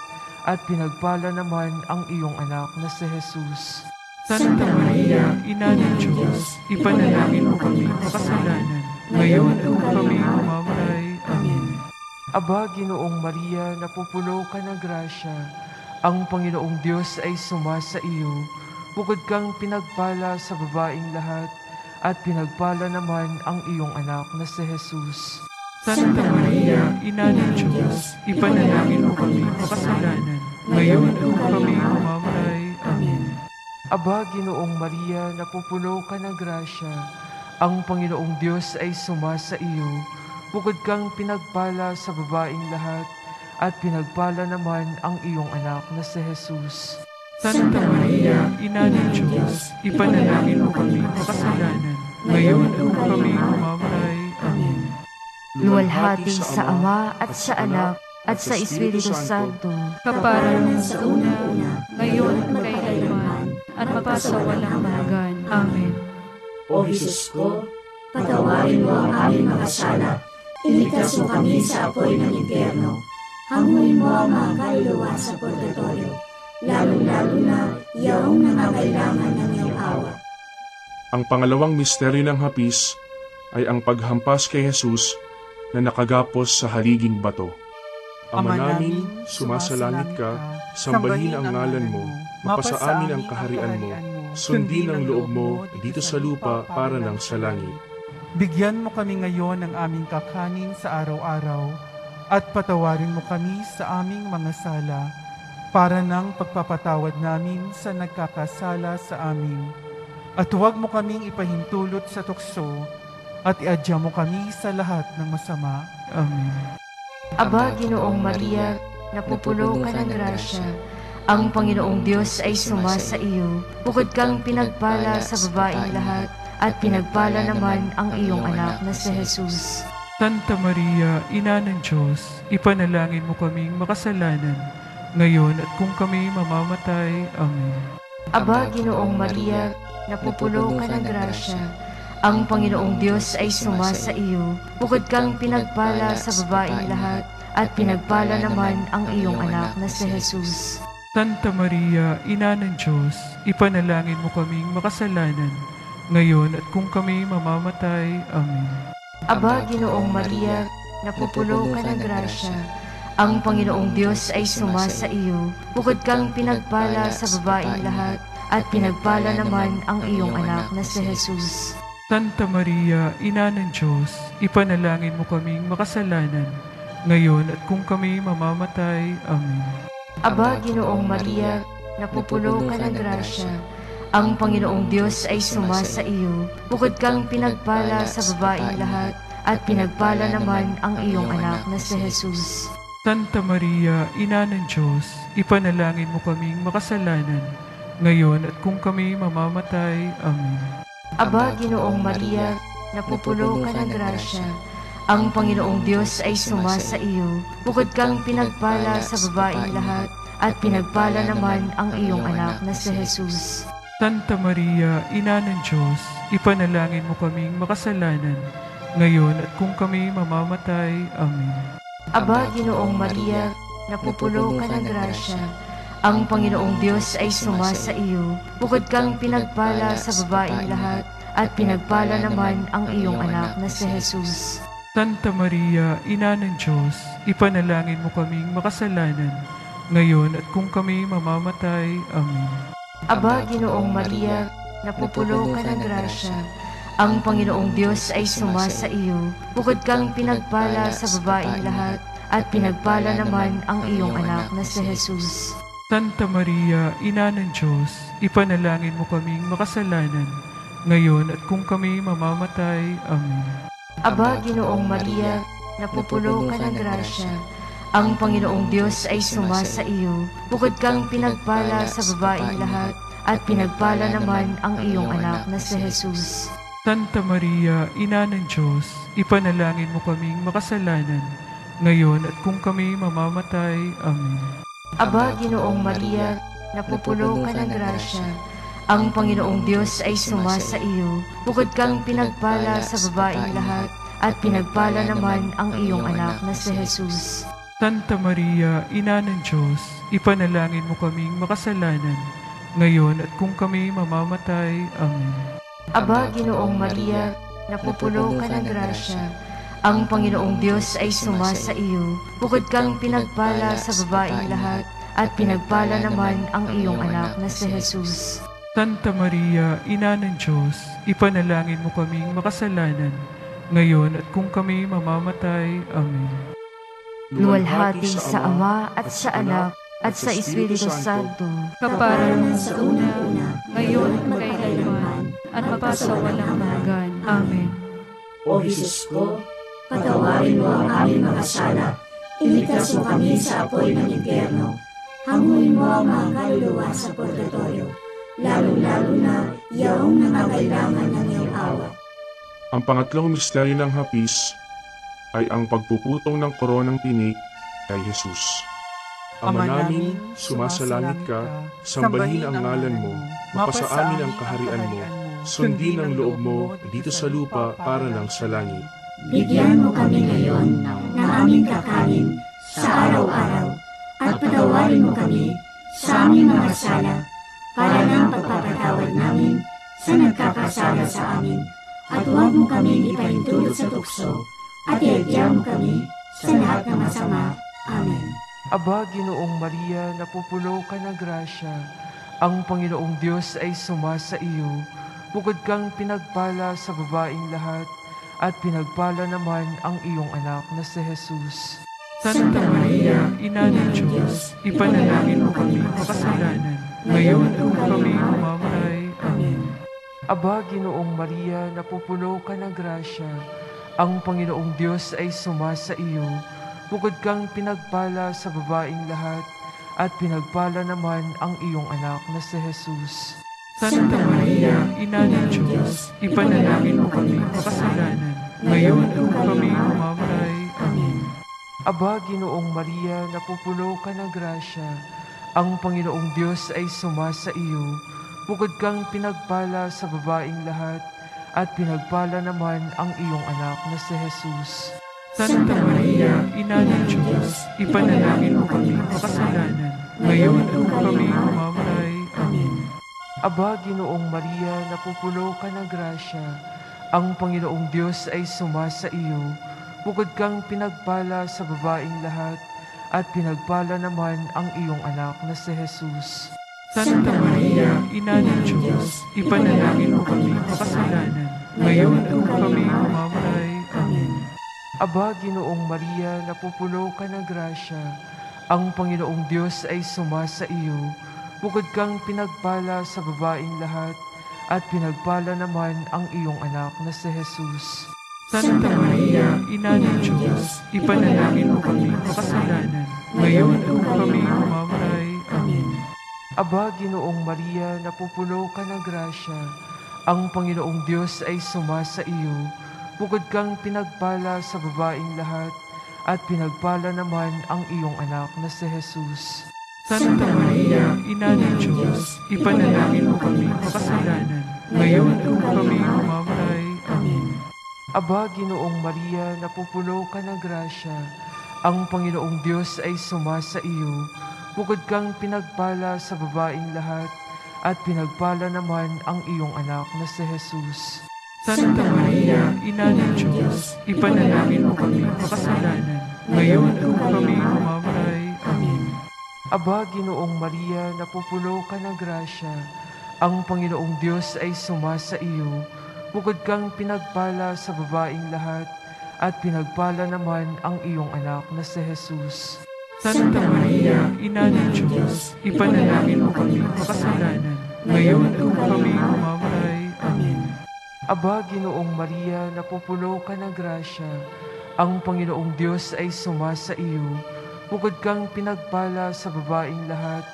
at pinagpala naman ang iyong anak na si Jesus. Santa Maria, Ina ng Diyos, ipanalangin mo kami makasalanan, ngayon at kung kami mamamatay. Amen. Aba, Ginoong Maria, napupuno ka ng grasya, ang Panginoong Diyos ay sumasa iyo. Bukod kang pinagpala sa babaing lahat, at pinagpala naman ang iyong anak na si Jesus. Santa Maria, Ina ng Diyos, ipanalangin mo kami makasalanan, ngayon at kung kami mamamatay. Amen. Aba, Ginoong Maria, napupuno ka ng grasya. Ang Panginoong Diyos ay sumasa iyo. Bukod kang pinagpala sa babaeng lahat, at pinagpala naman ang iyong anak na si Jesus. Santa Maria, Ina ng Diyos, ipanalangin mo kami makasalanan, ngayon at kung kami mamamatay. Amen. Luwalhati sa Ama at sa Anak at sa Espiritu Santo, Kapara sa una-una, ngayon at magkailanman, at magpasawalang hanggan. Amen. O Jesus ko, patawarin mo ang aming mga sala, iligtas mo kami sa apoy ng impyerno, hanguin mo ang mga kaluluwa sa purgatorio, lalo-lalo na iyong nangangailangan ng iyong awa. Ang pangalawang misteryo ng hapis ay ang paghampas kay Jesus na nakagapos sa haliging bato. Ama namin, sumasalangit ka, sambahin ang ngalan mo, mapasa amin ang kaharian mo, sundin ang loob mo dito sa lupa para ng sa langit. Bigyan mo kami ngayon ng aming kakanin sa araw-araw at patawarin mo kami sa aming mga sala para ng pagpapatawad namin sa nagkakasala sa amin. At huwag mo kaming ipahintulot sa tukso at iadya mo kami sa lahat ng masama. Amen. Aba, Ginoong Maria, napupuno ka ng grasya. Ang Panginoong Diyos ay sumasa iyo. Bukod kang pinagpala sa babaeng lahat, at pinagpala naman ang iyong anak na si Jesus. Santa Maria, Ina ng Diyos, ipanalangin mo kaming makasalanan, ngayon at kung kami mamamatay. Amen. Aba, Ginoong Maria, napupuno ka ng grasya. Ang Panginoong Diyos ay sumasa iyo. Bukod kang pinagpala sa babaeng lahat, at pinagpala naman ang iyong anak na si Jesus. Santa Maria, Ina ng Diyos, ipanalangin mo kaming makasalanan, ngayon at kung kami mamamatay. Amen. Aba, Ginoong Maria, napupuno ka ng grasya. Ang Panginoong Diyos ay sumasa iyo. Bukod kang pinagpala sa babaeng lahat, at pinagpala naman ang iyong anak na si Jesus. Santa Maria, Ina ng Diyos, ipanalangin mo kaming makasalanan, ngayon at kung kami mamamatay. Amen. Aba, Ginoong Maria, napupuno ka ng grasya. Ang Panginoong Diyos ay sumasa iyo. Bukod kang pinagpala sa babaeng lahat, at pinagpala naman ang iyong anak na si Jesus. Santa Maria, Ina ng Diyos, ipanalangin mo kaming makasalanan, ngayon at kung kami mamamatay. Amen. Aba, Ginoong Maria, napupuno ka ng grasya. Ang Panginoong Diyos ay sumasa iyo. Bukod kang pinagpala sa babaeng lahat, at pinagpala naman ang iyong anak na si Jesus. Santa Maria, Ina ng Diyos, ipanalangin mo kaming makasalanan, ngayon at kung kami mamamatay. Amen. Aba, Ginoong Maria, napupuno ka ng grasya. Ang Panginoong Diyos ay sumasa iyo. Bukod kang pinagpala sa babaeng lahat, at pinagpala naman ang iyong anak na si Jesus. Santa Maria, Ina ng Diyos, ipanalangin mo kaming makasalanan, ngayon at kung kami mamamatay. Amen. Aba, Ginoong Maria, napupuno ka ng grasya. Ang Panginoong Diyos ay sumasa iyo. Bukod kang pinagpala sa babaeng lahat, at pinagpala naman ang iyong anak na si Jesus. Santa Maria, Ina ng Diyos, ipanalangin mo kaming makasalanan, ngayon at kung kami mamamatay. Amen. Aba, Ginoong Maria, napupuno ka ng grasya. Ang Panginoong Diyos ay sumasa iyo. Bukod kang pinagpala sa babaeng lahat, at pinagpala naman ang iyong anak na si Jesus. Santa Maria, Ina ng Diyos, ipanalangin mo kaming makasalanan, ngayon at kung kami mamamatay. Amen. Aba, Ginoong Maria, napupuno ka ng grasya. Ang Panginoong Diyos ay sumasa iyo. Bukod kang pinagpala sa babaeng lahat, at pinagpala naman ang iyong anak na si Jesus. Santa Maria, Ina ng Diyos, ipanalangin mo kaming makasalanan, ngayon at kung kami mamamatay. Amen. Aba, Ginoong Maria, napupuno ka ng grasya. Ang Panginoong Diyos ay sumasa iyo. Bukod kang pinagpala sa babaeng lahat, at pinagpala naman ang iyong anak na si Jesus. Santa Maria, Ina ng Diyos, ipanalangin mo kaming makasalanan, ngayon at kung kami mamamatay. Amen. Luwalhati sa Ama at sa Anak at sa Espiritu Santo, Kapara sa una-una, ngayon at magkailanman, at magpasawalang hanggan. Amen. O Jesus ko, patawarin mo ang aming mga sala, iligtas mo kami sa apoy ng impyerno, hanguin mo ang mga kaluluwa sa purgatorio, lalo-lalo na yaong nangangailangan ng iyong awa. Ang pangatlong misteryo ng hapis ay ang pagpuputong ng koronang tinik kay Jesus. Ama namin, sumasalangit ka, sambahin ang ngalan mo, mapasa amin ang kaharian mo, sundin ang loob mo dito sa lupa para lang sa langit. Bigyan mo kami ngayon ng aming kakanin sa araw-araw, at patawarin mo kami sa aming mga sala, para ng pagpapatawad namin sa nagkakasala sa amin, at huwag mo kami ipahintulot sa tukso, at iadya mo kami sa lahat ng masama. Amen. Aba, Ginoong Maria, napupuno ka ng grasya, ang Panginoong Diyos ay sumasa iyo. Bukod kang pinagpala sa babaing lahat, at pinagpala naman ang iyong anak na si Jesus. Santa Maria, Ina ng Diyos, ipanalangin mo kami makasalanan, ngayon at kami mamamatay. Amen. Aba, Ginoong Maria, napupuno ka ng grasya, ang Panginoong Diyos ay sumasa iyo. Bukod kang pinagpala sa babaing lahat, at pinagpala naman ang iyong anak na si Jesus. Santa Maria, Ina ng Diyos, ipanalangin mo kami makasalanan, ngayon at kami mamamatay. Amen. Aba, Ginoong Maria, napupuno ka ng grasya, ang Panginoong Diyos ay sumasa iyo. Bukod kang pinagpala sa babaing lahat, at pinagpala naman ang iyong anak na si Jesus. Santa Maria, Ina ng Diyos, ipanalangin mo kami makasalanan, ngayon at kami mamamatay. Amen. Aba, Ginoong Maria, napupuno ka ng grasya, ang Panginoong Diyos ay sumasa iyo. Bukod kang pinagpala sa babaing lahat, at pinagpala naman ang iyong anak na si Jesus. Santa Maria, Ina ng Diyos, ipanalangin mo kami makasalanan, ngayon at kami mamamatay. Amen. Aba, Ginoong Maria, napupuno ka ng grasya, ang Panginoong Diyos ay sumasa iyo. Bukod kang pinagpala sa babaing lahat, at pinagpala naman ang iyong anak na si Jesus. Santa Maria, Ina ng Diyos, ipanalangin mo kami makasalanan, ngayon at kami mamamatay. Amen. Aba, Ginoong Maria, napupuno ka ng grasya, ang Panginoong Diyos ay sumasa iyo. Bukod kang pinagpala sa babaing lahat, at pinagpala naman ang iyong anak na si Jesus. Santa Maria, Ina ng Diyos, ipanalangin mo kami makasalanan, ngayon at kami mamamatay. Amen. Aba, Ginoong Maria, napupuno ka ng grasya, ang Panginoong Diyos ay sumasa iyo. Bukod kang pinagpala sa babaing lahat, at pinagpala naman ang iyong anak na si Jesus. Santa Maria, Ina ng Diyos, ipanalangin mo kami makasalanan, ngayon at kami mamamatay. Amen. Aba, Ginoong Maria, napupuno ka ng grasya, ang Panginoong Diyos ay sumasa iyo. Bukod kang pinagpala sa babaing lahat, at pinagpala naman ang iyong anak na si Jesus. Santa Maria, Ina ng Diyos, ipanalangin mo kami makasalanan, ngayon at kami mamamatay. Amen. Aba, Ginoong Maria, napupuno ka ng grasya, ang Panginoong Diyos ay sumasa iyo. Bukod kang pinagpala sa babaing lahat,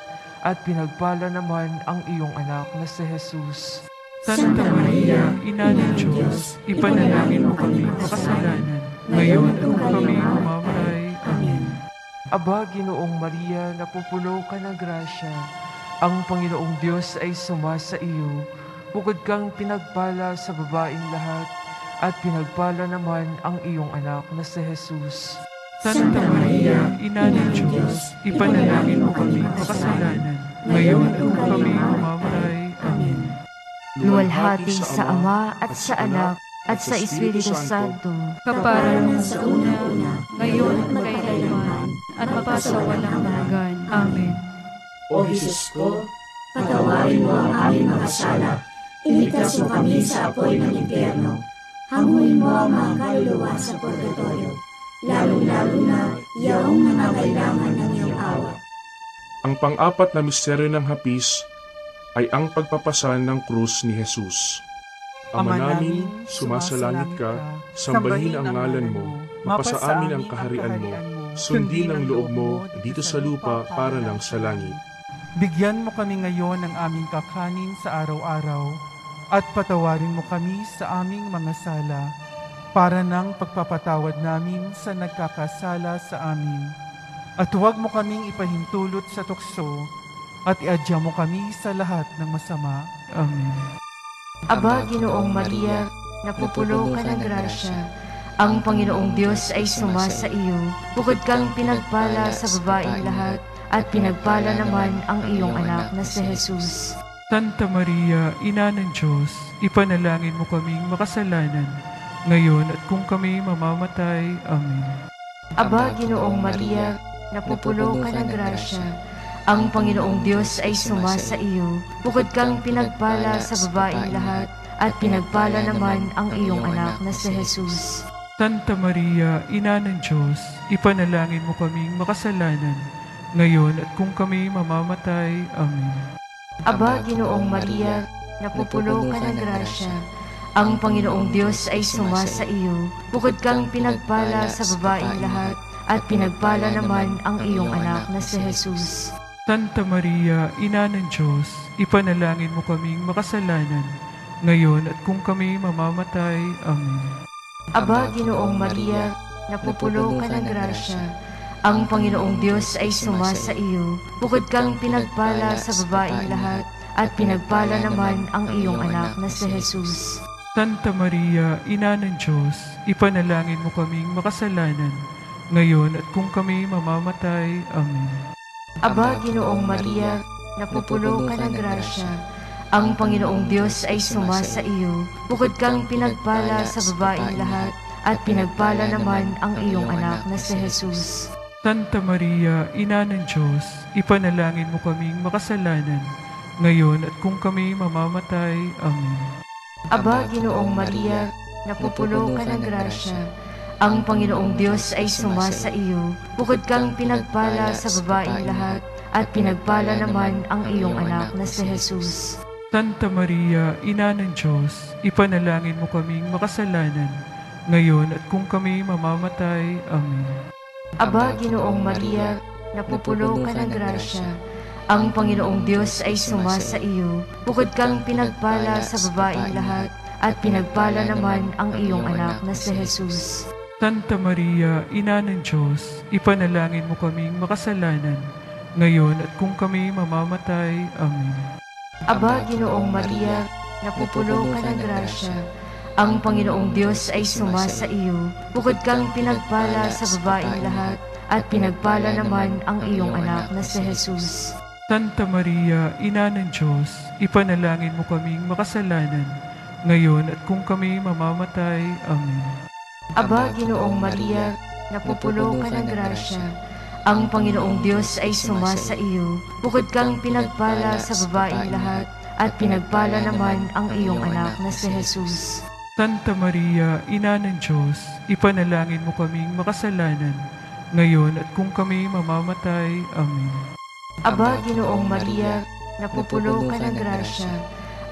at pinagpala naman ang iyong anak na si Jesus. Santa Maria, Ina ng Diyos, ipanalangin mo kami makasalanan, ngayon at kami mamamatay. Amen. Aba, Ginoong Maria, napupuno ka ng grasya, ang Panginoong Diyos ay sumasa iyo. Bukod kang pinagpala sa babaing lahat, at pinagpala naman ang iyong anak na si Jesus. Santa Maria, Ina ng Diyos, ipanalangin mo kami makasalanan, ngayon at kami mamamatay. Amen. Luwalhati sa Ama at sa Anak at sa Espiritu Santo, Kapara sa una-una, ngayon at magkailanman, at magpasawalang hanggan. Amen. O Jesus ko, patawarin mo ang aming mga sala, iligtas mo kami sa apoy ng impyerno, hanguin mo ang mga kaluluwa sa purgatorio, lalo-lalo na yaong nangangailangan ng iyong awa. Ang pang-apat na misteryo ng hapis ay ang pagpapasan ng krus ni Jesus. Ama namin, sumasalangit ka, sambahin ang ngalan mo, mapasa amin ang kaharian mo, sundin ang loob mo dito sa lupa para lang sa langit. Bigyan mo kami ngayon ng aming kakanin sa araw-araw at patawarin mo kami sa aming mga sala para ng pagpapatawad namin sa nagkakasala sa amin. At huwag mo kaming ipahintulot sa tukso at iadya mo kami sa lahat ng masama. Amen. Aba, Ginoong Maria, napupuno ka ng grasya. Ang Panginoong Diyos ay sumasa iyo. Bukod kang pinagpala sa babaeng lahat, at pinagpala naman ang iyong anak na si Jesus. Santa Maria, Ina ng Diyos, ipanalangin mo kaming makasalanan, ngayon at kung kami mamamatay. Amen. Aba, Ginoong Maria, napupuno ka ng grasya. Ang Panginoong Diyos ay sumasa iyo. Bukod kang pinagpala sa babaeng lahat, at pinagpala naman ang iyong anak na si Jesus. Santa Maria, Ina ng Diyos, ipanalangin mo kaming makasalanan, ngayon at kung kami mamamatay. Amen. Aba, Ginoong Maria, napupuno ka ng grasya. Ang Panginoong Diyos ay sumasa iyo. Bukod kang pinagpala sa babaeng lahat, at pinagpala naman ang iyong anak na si Jesus. Santa Maria, Ina ng Diyos, ipanalangin mo kaming makasalanan, ngayon at kung kami mamamatay. Amen. Aba, Ginoong Maria, napupuno ka ng grasya. Ang Panginoong Diyos ay sumasa iyo. Bukod kang pinagpala sa babaeng lahat, at pinagpala naman ang iyong anak na si Jesus. Santa Maria, Ina ng Diyos, ipanalangin mo kaming makasalanan, ngayon at kung kami mamamatay. Amen. Aba, Ginoong Maria, napupuno ka ng grasya. Ang Panginoong Diyos ay sumasa iyo. Bukod kang pinagpala sa babaeng lahat, at pinagpala naman ang iyong anak na si Jesus. Santa Maria, Ina ng Diyos, ipanalangin mo kaming makasalanan, ngayon at kung kami mamamatay. Amen. Aba, Ginoong Maria, napupuno ka ng grasya. Ang Panginoong Diyos ay sumasa iyo. Bukod kang pinagpala sa babaeng lahat, at pinagpala naman ang iyong anak na si Jesus. Santa Maria, Ina ng Diyos, ipanalangin mo kaming makasalanan, ngayon at kung kami mamamatay. Amen. Aba, Ginoong Maria, napupuno ka ng grasya. Ang Panginoong Diyos ay sumasa iyo. Bukod kang pinagpala sa babaeng lahat, at pinagpala naman ang iyong anak na si Jesus. Santa Maria, Ina ng Diyos, ipanalangin mo kaming makasalanan, ngayon at kung kami mamamatay. Amen. Aba, Ginoong Maria, napupuno ka ng grasya. Ang Panginoong Diyos ay sumasa iyo. Bukod kang pinagpala sa babaeng lahat, at pinagpala naman ang iyong anak na si Jesus. Santa Maria, Ina ng Diyos, ipanalangin mo kaming makasalanan, ngayon at kung kami mamamatay. Amen. Aba, Ginoong Maria, napupuno ka ng grasya. Ang Panginoong Diyos ay sumasa iyo. Bukod kang pinagpala sa babaeng lahat, at pinagpala naman ang iyong anak na si Jesus. Santa Maria, Ina ng Diyos, ipanalangin mo kaming makasalanan, ngayon at kung kami mamamatay. Amen. Aba, Ginoong Maria, napupuno ka ng grasya.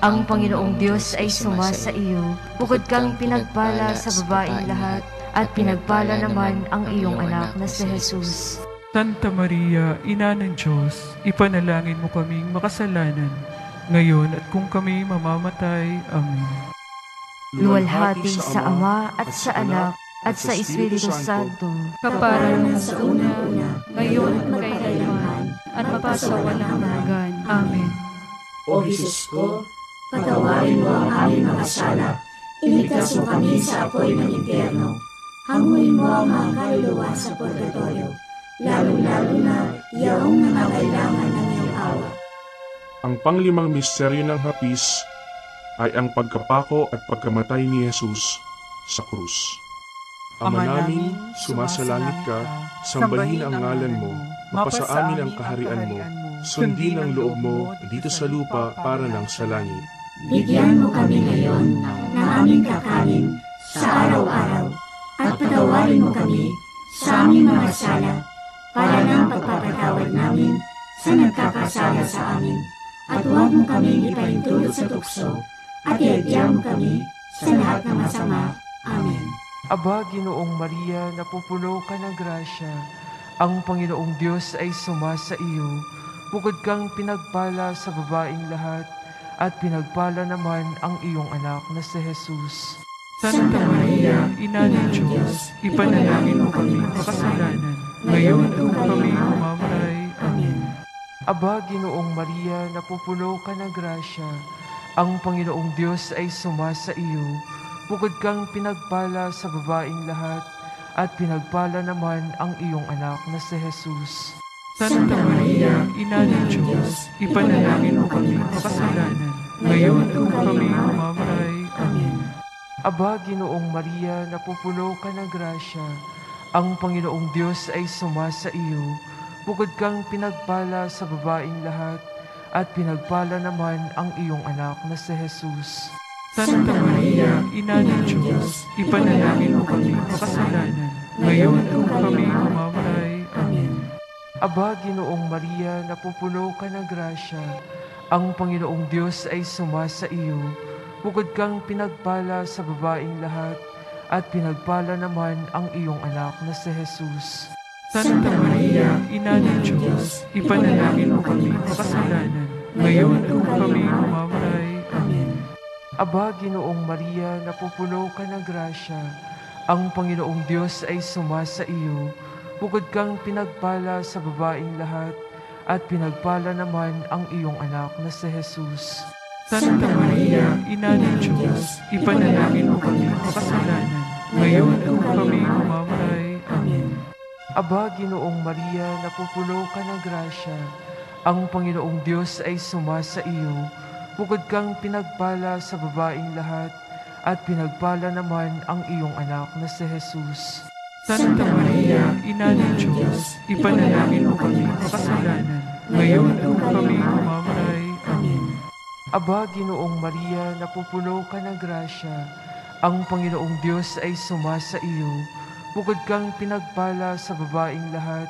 Ang Panginoong Diyos ay sumasa iyo. Bukod kang pinagpala sa babaeng lahat, at pinagpala naman ang iyong anak na si Jesus. Santa Maria, Ina ng Diyos, ipanalangin mo kaming makasalanan, ngayon at kung kami mamamatay. Amen. Luwalhati sa Ama at sa Anak at sa Espiritu Santo, Kaparanan sa una-una, ngayon at magkailanman, at mapasawalang hanggan. Amen. O Jesus ko, patawarin mo ang aming mga sala, iligtas mo kami sa apoy ng impyerno, hanguin mo ang mga kaluluwa sa purgatorio, lalo-lalo na yaong nangangailangan ng iyong awa. Ang panglimang misteryo ng hapis ay ang pagkapako at pagkamatay ni Jesus sa krus. Ama namin, sumasalangit ka, sambahin ang ngalan mo, mapasa amin ang kaharian mo, sundin ang loob mo dito sa lupa para lang sa langit. Bigyan mo kami ngayon ng aming kakanin sa araw-araw, at patawarin mo kami sa aming mga sala, para ng pagpapatawad namin sa nagkakasala sa amin. at huwag mo kaming ipahintulot sa tukso, at iadya mo kami sa lahat ng masama. Amen. Aba, Ginoong Maria, napupuno ka ng grasya, ang Panginoong Diyos ay sumasa iyo. Bukod kang pinagpala sa babaeng lahat, at pinagpala naman ang iyong anak na si Jesus. Santa Maria, Ina ng Diyos, ipanalangin mo kami makasalanan, ngayon at kung kami mamamatay. Amen. Aba, Ginoong Maria, napupuno ka ng grasya, ang Panginoong Diyos ay sumasa iyo. Bukod kang pinagpala sa babaeng lahat, at pinagpala naman ang iyong anak na si Jesus. Santa Maria, Ina ng Diyos, ipanalangin mo kami makasalanan, ngayon at kung kami mamamatay. Amen. Aba, Ginoong Maria, napupuno ka ng grasya, ang Panginoong Diyos ay sumasa iyo. Bukod kang pinagpala sa babaeng lahat, at pinagpala naman ang iyong anak na si Jesus. Santa Maria, Ina ng Diyos, ipanalangin mo kami makasalanan, ngayon at kung kami mamamatay. Amen. Aba, Ginoong Maria, napupuno ka ng grasya, ang Panginoong Diyos ay sumasa iyo. Bukod kang pinagpala sa babaeng lahat, at pinagpala naman ang iyong anak na si Jesus. Santa Maria, Ina ng Diyos, ipanalangin mo kami makasalanan, ngayon at kung kami mamamatay. Amen. Aba, Ginoong Maria, napupuno ka ng grasya, ang Panginoong Diyos ay sumasa iyo. Bukod kang pinagpala sa babaeng lahat, at pinagpala naman ang iyong anak na si Jesus. Santa Maria, Ina ng Diyos, ipanalangin mo kami makasalanan, ngayon at kung kami mamamatay. Amen. Aba, Ginoong Maria, napupuno ka ng grasya, ang Panginoong Diyos ay sumasa iyo. Bukod kang pinagpala sa babaeng lahat, at pinagpala naman ang iyong anak na si Jesus. Santa Maria, Ina ng Diyos, ipanalangin mo kami makasalanan, ngayon at kung kami mamamatay. Amen. Aba, Ginoong Maria, napupuno ka ng grasya, ang Panginoong Diyos ay sumasa iyo. Bukod kang pinagpala sa babaeng lahat,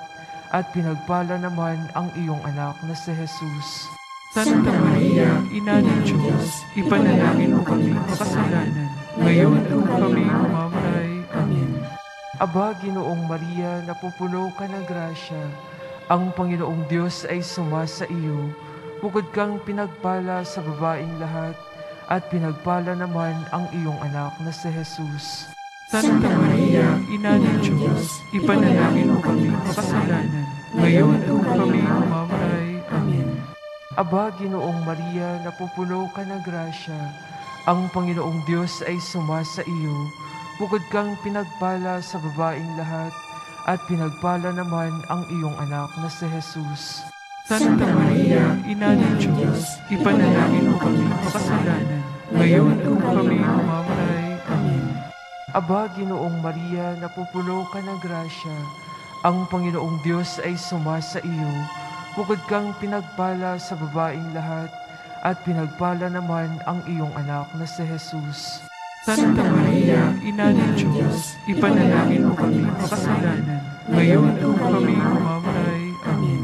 at pinagpala naman ang iyong anak na si Jesus. Santa Maria, Ina ng Diyos, ipanalangin mo kami makasalanan, ngayon at kung kami mamamatay. Amen. Aba, Ginoong Maria, napupuno ka ng grasya, ang Panginoong Diyos ay sumasa iyo. Bukod kang pinagpala sa babaeng lahat, at pinagpala naman ang iyong anak na si Jesus. Santa Maria, Ina ng Diyos, ipanalangin mo kami makasalanan, ngayon at kung kami mamamatay. Amen. Aba, Ginoong Maria, napupuno ka ng grasya, ang Panginoong Diyos ay sumasa iyo. Bukod kang pinagpala sa babaeng lahat, at pinagpala naman ang iyong anak na si Jesus. Santa Maria, Ina ng Diyos, ipanalangin mo kami makasalanan, ngayon at kung kami mamamatay. Amen. Aba, Ginoong Maria, napupuno ka ng grasya, ang Panginoong Diyos ay sumasa iyo. Bukod kang pinagpala sa babaeng lahat, at pinagpala naman ang iyong anak na si Jesus. Santa Maria, Ina ng Diyos, ipanalangin mo kami makasalanan, ngayon at kung kami mamamatay. Amen.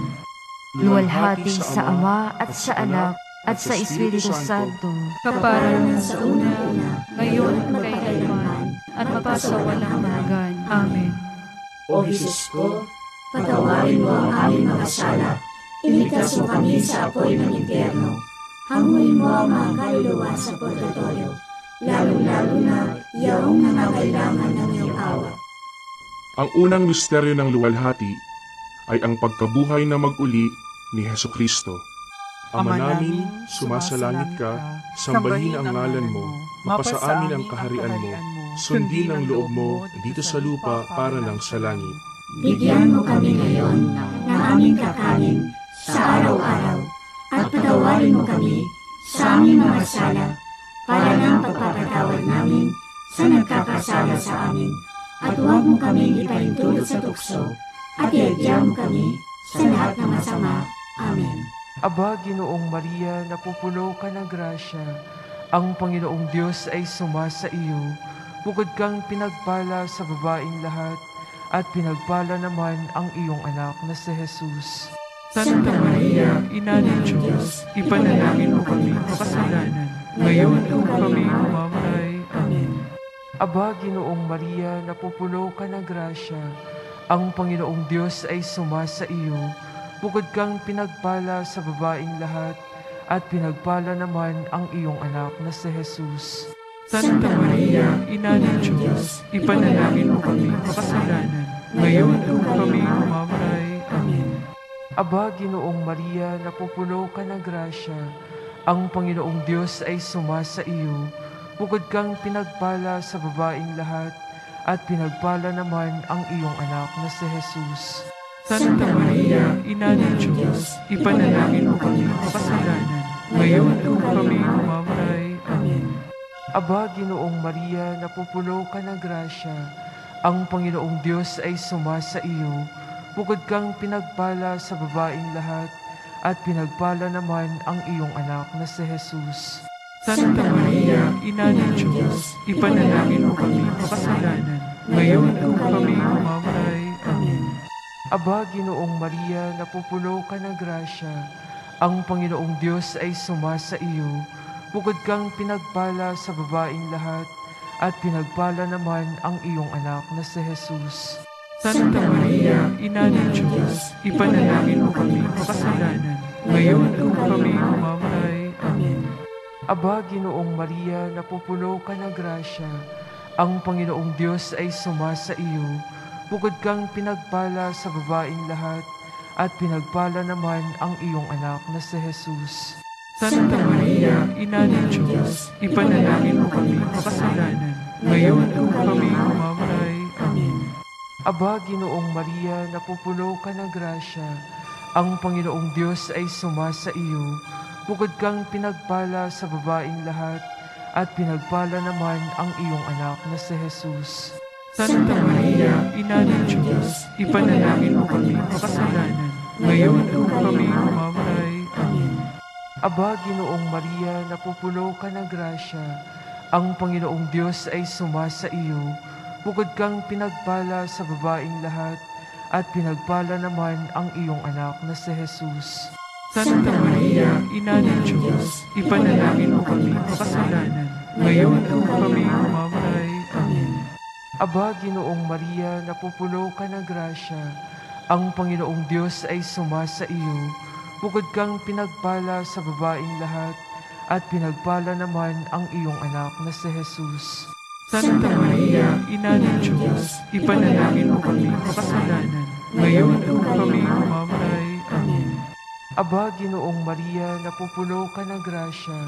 Luwalhati sa Ama at sa Anak at sa Espiritu Santo, Kaparanan sa una-una, ngayon at magkailanman, at magpasawalang hanggan. Amen. O Jesus ko, patawarin mo ang aming mga sala, iligtas mo kami sa apoy ng impyerno, hanguin mo ang mga kaluluwa sa purgatorio, lalo-lalo na iyong nangangailangan ng iyong awa. Ang unang misteryo ng luwalhati ay ang pagkabuhay na mag-uli ni Hesukristo. Ama namin, sumasalangit ka, sambahin ang ngalan mo, mapasa amin ang kaharian mo, sundin ang loob mo dito sa lupa para lang sa langit. Bigyan mo kami ngayon ng aming kakanin sa araw-araw, at patawarin mo kami sa aming mga sala, para ng pagpapatawad namin sa nagkakasala sa amin, at huwag mo kaming ipahintulot sa tukso, at iadya mo kami sa lahat ng masama. Amen. Aba, Ginoong Maria, napupuno ka ng grasya, ang Panginoong Diyos ay sumasa iyo. Bukod kang pinagpala sa babaeng lahat, at pinagpala naman ang iyong anak na si Jesus. Santa Maria, Ina ng Diyos, ipanalangin mo kami makasalanan, ngayon at kung kami mamamatay. Amen. Aba, Ginoong Maria, napupuno ka ng grasya, ang Panginoong Diyos ay sumasa iyo. Bukod kang pinagpala sa babaeng lahat, at pinagpala naman ang iyong anak na si Jesus. Santa Maria, Ina ng Diyos, ipanalangin mo kami makasalanan, ngayon at kung kami mamamatay. Amen. Aba, Ginoong Maria, napupuno ka ng grasya, ang Panginoong Diyos ay sumasa iyo. Bukod kang pinagpala sa babaeng lahat, at pinagpala naman ang iyong anak na si Jesus. Santa Maria, Ina ng Diyos, ipanalangin mo kami makasalanan, ngayon at kung kami mamamatay. Amen. Aba, Ginoong Maria, napupuno ka ng grasya, ang Panginoong Diyos ay sumasa iyo. Bukod kang pinagpala sa babaeng lahat, at pinagpala naman ang iyong anak na si Jesus. Santa Maria, Ina ng Diyos, ipanalangin mo kami makasalanan, ngayon at kung kami mamamatay. Amen. Aba, Ginoong Maria, napupuno ka ng grasya, ang Panginoong Diyos ay sumasa iyo. Bukod kang pinagpala sa babaeng lahat, at pinagpala naman ang iyong anak na si Jesus. Santa Maria, Ina ng Diyos, ipanalangin mo kami makasalanan, ngayon at kung kami mamamatay. Amen. Aba, Ginoong Maria, napupuno ka ng grasya, ang Panginoong Diyos ay sumasa iyo. Bukod kang pinagpala sa babaeng lahat, at pinagpala naman ang iyong anak na si Jesus. Santa Maria, Ina ng Diyos, ipanalangin mo kami makasalanan, ngayon at kung kami mamamatay. Amen. Aba, Ginoong Maria, napupuno ka ng grasya, ang Panginoong Diyos ay sumasa iyo. Bukod kang pinagpala sa babaeng lahat, at pinagpala naman ang iyong anak na si Jesus. Santa Maria, Ina ng Diyos, ipanalangin mo kami makasalanan, ngayon at kung kami mamamatay. Amen. Aba, Ginoong Maria, napupuno ka ng grasya, ang Panginoong Diyos ay sumasa iyo. Bukod kang pinagpala sa babaeng lahat, at pinagpala naman ang iyong anak na si Jesus. Santa Maria, Ina ng Diyos, ipanalangin mo kami makasalanan, ngayon at kung kami mamamatay. Amen. Aba, Ginoong Maria, napupuno ka ng grasya, ang Panginoong Diyos ay sumasa iyo. Bukod kang pinagpala sa babaeng lahat, at pinagpala naman ang iyong anak na si Jesus. Santa Maria, Ina ng Diyos, ipanalangin mo kami makasalanan, ngayon at kung kami mamamatay. Amen. Aba, Ginoong Maria, napupuno ka ng grasya,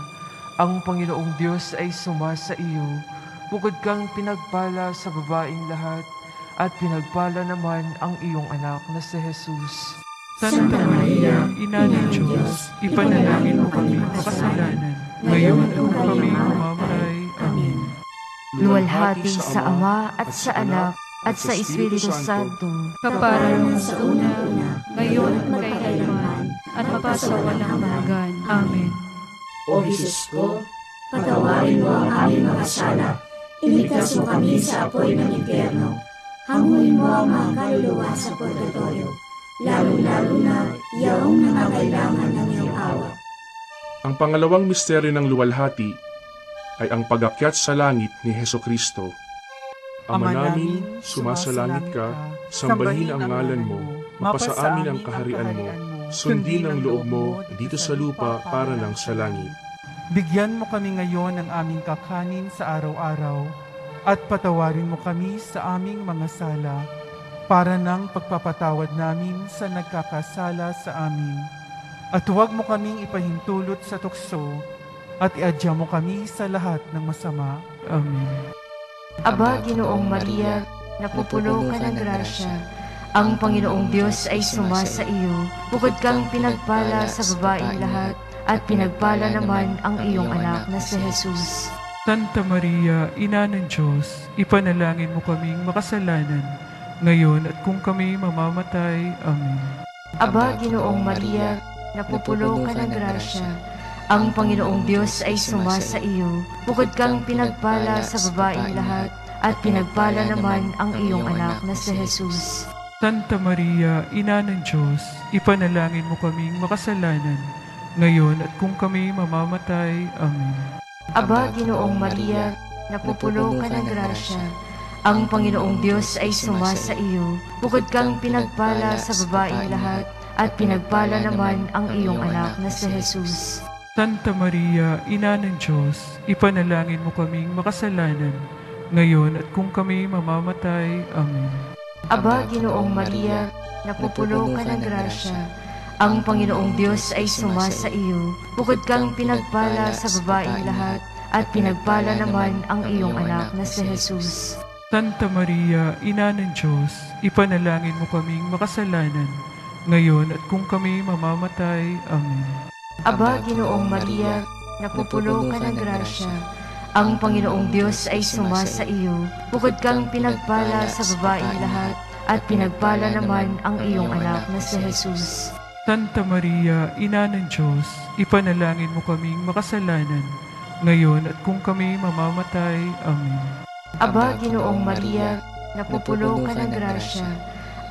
ang Panginoong Diyos ay sumasa iyo. Bukod kang pinagpala sa babaeng lahat, at pinagpala naman ang iyong anak na si Jesus. Santa Maria, Ina ng Diyos, ipanalangin mo kami makasalanan, ngayon at kung kami mamamatay. Amen. Luwalhati sa Ama at sa Anak at sa Espiritu Santo, Kaparang sa una-una, ngayon at magkailanman, at mapasawalang hanggan. Amen. O Jesus ko, patawarin mo ang aming mga sala, iligtas mo kami sa apoy ng impyerno, hanguin mo ang mga kaluluwa sa purgatorio, lalo-lalo na iyong nangangailangan ng iyong awa. Ang pangalawang misteryo ng luwalhati ay ang pag-akyat sa langit ni Hesukristo. Ama namin, sumasalangit ka, sambahin ang ngalan mo, mapasa amin ang kaharian mo, sundin ang loob mo dito sa lupa para lang sa langit. Bigyan mo kami ngayon ng aming kakanin sa araw-araw at patawarin mo kami sa aming mga sala para ng pagpapatawad namin sa nagkakasala sa amin. At huwag mo kaming ipahintulot sa tukso at iadya mo kami sa lahat ng masama. Amen. Aba, Ginoong Maria, napupuno ka ng grasya, ang Panginoong Diyos ay sumasa iyo. Bukod kang pinagpala sa babaeng lahat, at pinagpala naman ang iyong anak na si Jesus. Santa Maria, Ina ng Diyos, ipanalangin mo kaming makasalanan, ngayon at kung kami mamamatay. Amen. Aba, Ginoong Maria, napupuno ka ng grasya, ang Panginoong Diyos ay sumasa iyo. Bukod kang pinagpala sa babaeng lahat, at pinagpala naman ang iyong anak na si Jesus. Santa Maria, Ina ng Diyos, ipanalangin mo kaming makasalanan, ngayon at kung kami mamamatay. Amen. Aba, Ginoong Maria, napupuno ka ng grasya. Ang Panginoong Diyos ay sumasa iyo. Bukod kang pinagpala sa babaeng lahat, at pinagpala naman ang iyong anak na si Jesus. Santa Maria, Ina ng Diyos, ipanalangin mo kaming makasalanan, ngayon at kung kami mamamatay. Amen. Aba, Ginoong Maria, napupuno ka ng grasya. Ang Panginoong Diyos ay sumasa iyo. Bukod kang pinagpala sa babaeng lahat, at pinagpala naman ang iyong anak na si Jesus. Santa Maria, Ina ng Diyos, ipanalangin mo kaming makasalanan, ngayon at kung kami mamamatay. Amen. Aba, Ginoong Maria, napupuno ka ng grasya. Ang Panginoong Diyos ay sumasa iyo. Bukod kang pinagpala sa babaeng lahat, at pinagpala naman ang iyong anak na si Jesus. Santa Maria, Ina ng Diyos, ipanalangin mo kaming makasalanan, ngayon at kung kami mamamatay. Amen. Aba, Ginoong Maria, napupuno ka ng grasya.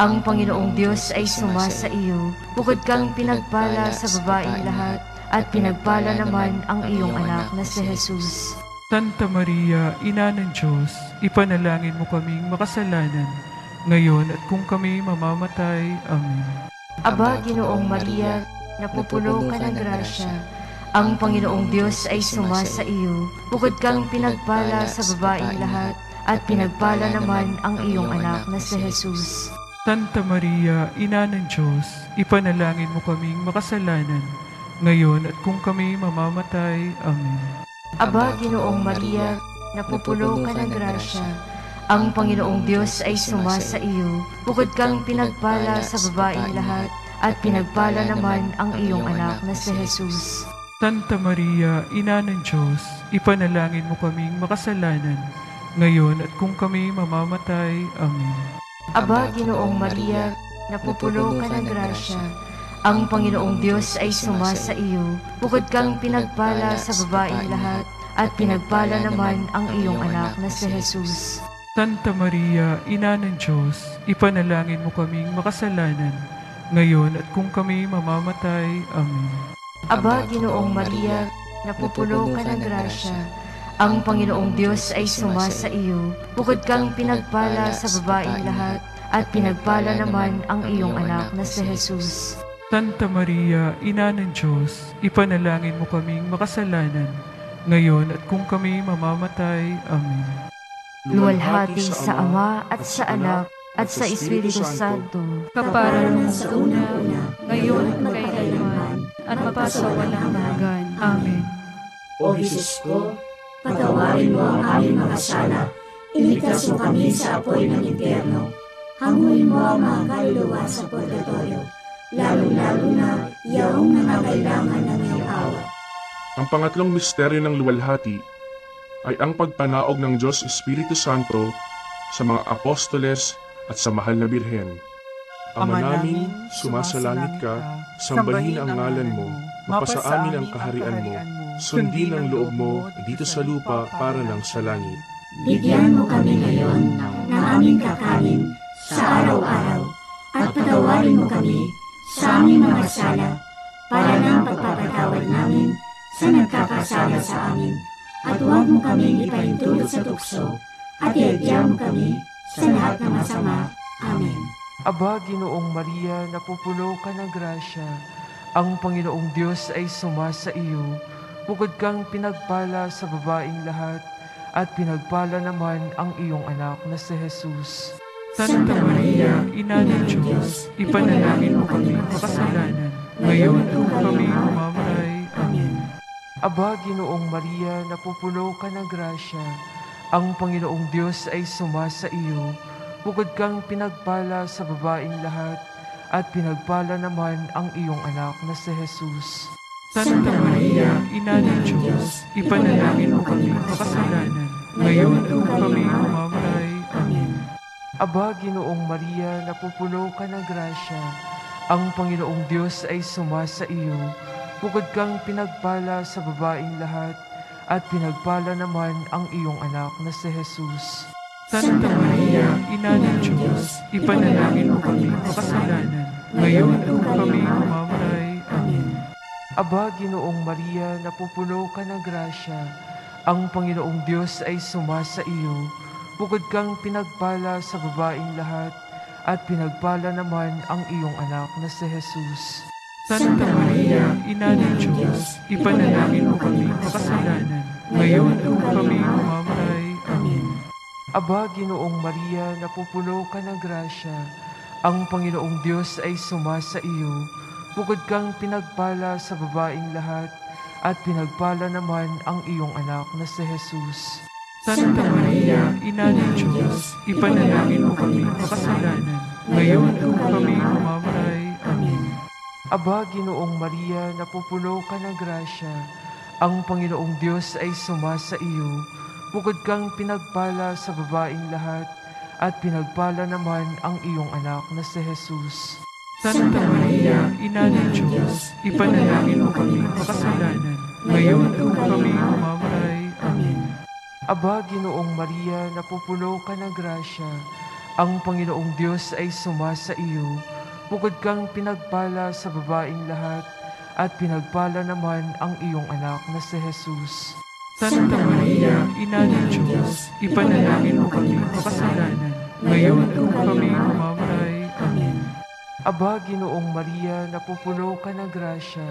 Ang Panginoong Diyos ay sumasa iyo. Bukod kang pinagpala sa babaeng lahat, at pinagpala naman ang iyong anak na si Jesus. Santa Maria, Ina ng Diyos, ipanalangin mo kaming makasalanan, ngayon at kung kami mamamatay. Amen. Aba, Ginoong Maria, napupuno ka ng grasya. Ang Panginoong Diyos ay sumasa iyo. Bukod kang pinagpala sa babaeng lahat, at pinagpala naman ang iyong anak na si Jesus. Santa Maria, Ina ng Diyos, ipanalangin mo kaming makasalanan, ngayon at kung kami mamamatay. Amen. Aba, Ginoong Maria, napupuno ka ng grasya. Ang Panginoong Diyos ay sumasa iyo. Bukod kang pinagpala sa babaeng lahat, at pinagpala naman ang iyong anak na si Jesus. Santa Maria, Ina ng Diyos, ipanalangin mo kaming makasalanan, ngayon at kung kami mamamatay. Amen. Aba, Ginoong Maria, napupuno ka ng grasya. Ang Panginoong Diyos ay sumasa iyo. Bukod kang pinagpala sa babaeng lahat, at pinagpala naman ang iyong anak na si Jesus. Santa Maria, Ina ng Diyos, ipanalangin mo kaming makasalanan, ngayon at kung kami mamamatay. Amen. Aba, Ginoong Maria, napupuno ka ng grasya. Ang Panginoong Diyos ay sumasa iyo. Bukod kang pinagpala sa babaeng lahat, at pinagpala naman ang iyong anak na si Jesus. Santa Maria, Ina ng Diyos, ipanalangin mo kaming makasalanan, ngayon at kung kami mamamatay. Amen. Luwalhati sa Ama at sa Anak at sa Espiritu Santo, Kapara nung sa una-una, ngayon at magkailanman, at magpasawalang hanggan. Amen. O Jesus ko, patawarin mo ang aming mga sala, iligtas mo kami sa apoy ng impyerno, hanguin mo ang mga kaluluwa sa purgatorio, lalo-lalo na yaong nangangailangan ng iyong awa. Ang pangatlong misteryo ng luwalhati ay ang pagpanaog ng Diyos Espiritu Santo sa mga apostoles at sa mahal na Birhen. Ama namin, sumasalangit ka, sambahin ang ngalan mo, mapasa amin ang kaharian mo, sundin ang loob mo dito sa lupa para ng sa langit. Bigyan mo kami ngayon ng aming kakanin sa araw-araw, at patawarin mo kami sa aming mga sala, para ng pagpapatawad namin sa nagkakasala sa amin, at huwag mo kaming ipahintulot sa tukso, at iadya mo kami sa lahat ng masama. Amen. Aba, Ginoong Maria, napupuno ka ng grasya. Ang Panginoong Diyos ay sumasa iyo. Bukod kang pinagpala sa babaeng lahat, at pinagpala naman ang iyong anak na si Jesus. Santa Maria, Ina ng Diyos, ipanalangin mo kami makasalanan, ngayon at kung kami mamamatay. Amen. Aba, Ginoong Maria, napupuno ka ng grasya. Ang Panginoong Diyos ay sumasa iyo. Bukod kang pinagpala sa babaeng lahat, at pinagpala naman ang iyong anak na si Jesus. Santa Maria, Ina ng Diyos, ipanalangin mo kami makasalanan, ngayon at kung kami mamamatay. Amen. Aba, Ginoong Maria, napupuno ka ng grasya. Ang Panginoong Diyos ay sumasa iyo. Bukod kang pinagpala sa babaeng lahat, at pinagpala naman ang iyong anak na si Jesus. Santa Maria, Ina ng Diyos, Diyos, ipanalangin mo kami makasalanan, ngayon at kung kami mamamatay. Amen. Aba, Ginoong Maria, napupuno ka ng grasya, ang Panginoong Diyos ay sumasa iyo. Bukod kang pinagpala sa babaeng lahat, at pinagpala naman ang iyong anak na si Jesus. Santa Maria, Ina ng Diyos, ipanalangin mo kami makasalanan, ngayon at kung kami mamamatay. Amen. Aba, Ginoong Maria, napupuno ka ng grasya, ang Panginoong Diyos ay sumasa iyo. Bukod kang pinagpala sa babaeng lahat, at pinagpala naman ang iyong anak na si Jesus. Santa Maria, Ina ng Diyos, ipanalangin mo kami makasalanan, ngayon at kung kami mamamatay. Amen. Aba, Ginoong Maria, napupuno ka ng grasya, ang Panginoong Diyos ay sumasa iyo. Bukod kang pinagpala sa babaeng lahat, at pinagpala naman ang iyong anak na si Jesus. Santa Maria, Ina ng Diyos, ipanalangin mo kami makasalanan, ngayon at kung kami mamamatay. Amen. Aba, Ginoong Maria, napupuno ka ng grasya, ang Panginoong Diyos ay sumasa iyo. Bukod kang pinagpala sa babaeng lahat, at pinagpala naman ang iyong anak na si Jesus. Santa Maria, Ina ng Diyos, ipanalangin mo kami makasalanan, ngayon at kung kami mamamatay. Amen. Aba, Ginoong Maria, napupuno ka ng grasya,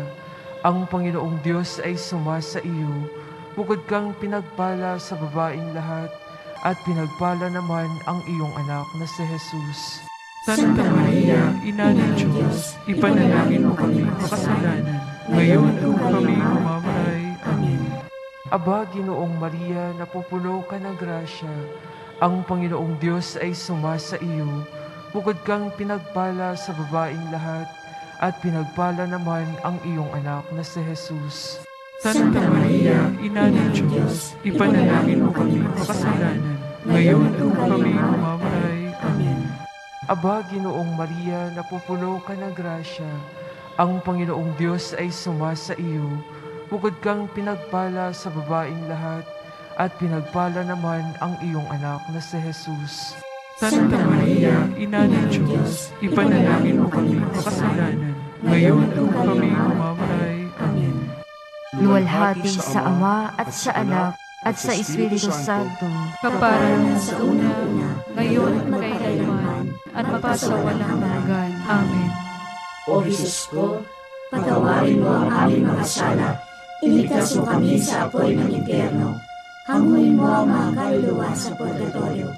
ang Panginoong Diyos ay sumasa iyo. Bukod kang pinagpala sa babaeng lahat, at pinagpala naman ang iyong anak na si Jesus. Santa Maria, Ina ng Diyos, ipanalangin mo kami makasalanan, ngayon at kung kami mamamatay. Amen. Aba, Ginoong Maria, napupuno ka ng grasya, ang Panginoong Diyos ay sumasa iyo. Bukod kang pinagpala sa babaeng lahat, at pinagpala naman ang iyong anak na si Jesus. Santa Maria, Ina ng Diyos, ipanalangin mo kami makasalanan, ngayon at kung kami mamamatay. Amen. Aba, Ginoong Maria, napupuno ka ng grasya, ang Panginoong Diyos ay sumasa iyo. Bukod kang pinagpala sa babaeng lahat, at pinagpala naman ang iyong anak na si Jesus. Santa Maria, Ina ng Diyos, ipanalangin mo kami makasalanan, ngayon at kung kami mamamatay. Amen. Luwalhati sa Ama at sa Anak at sa Espiritu Santo, Kaparang sa una-una, ngayon at magkailanman, at mapasawalang hanggan. Amen. O Jesus ko, patawarin mo ang aming mga sala, iligtas mo kami sa apoy ng impyerno, hanguin mo ang mga kaluluwa sa purgatorio,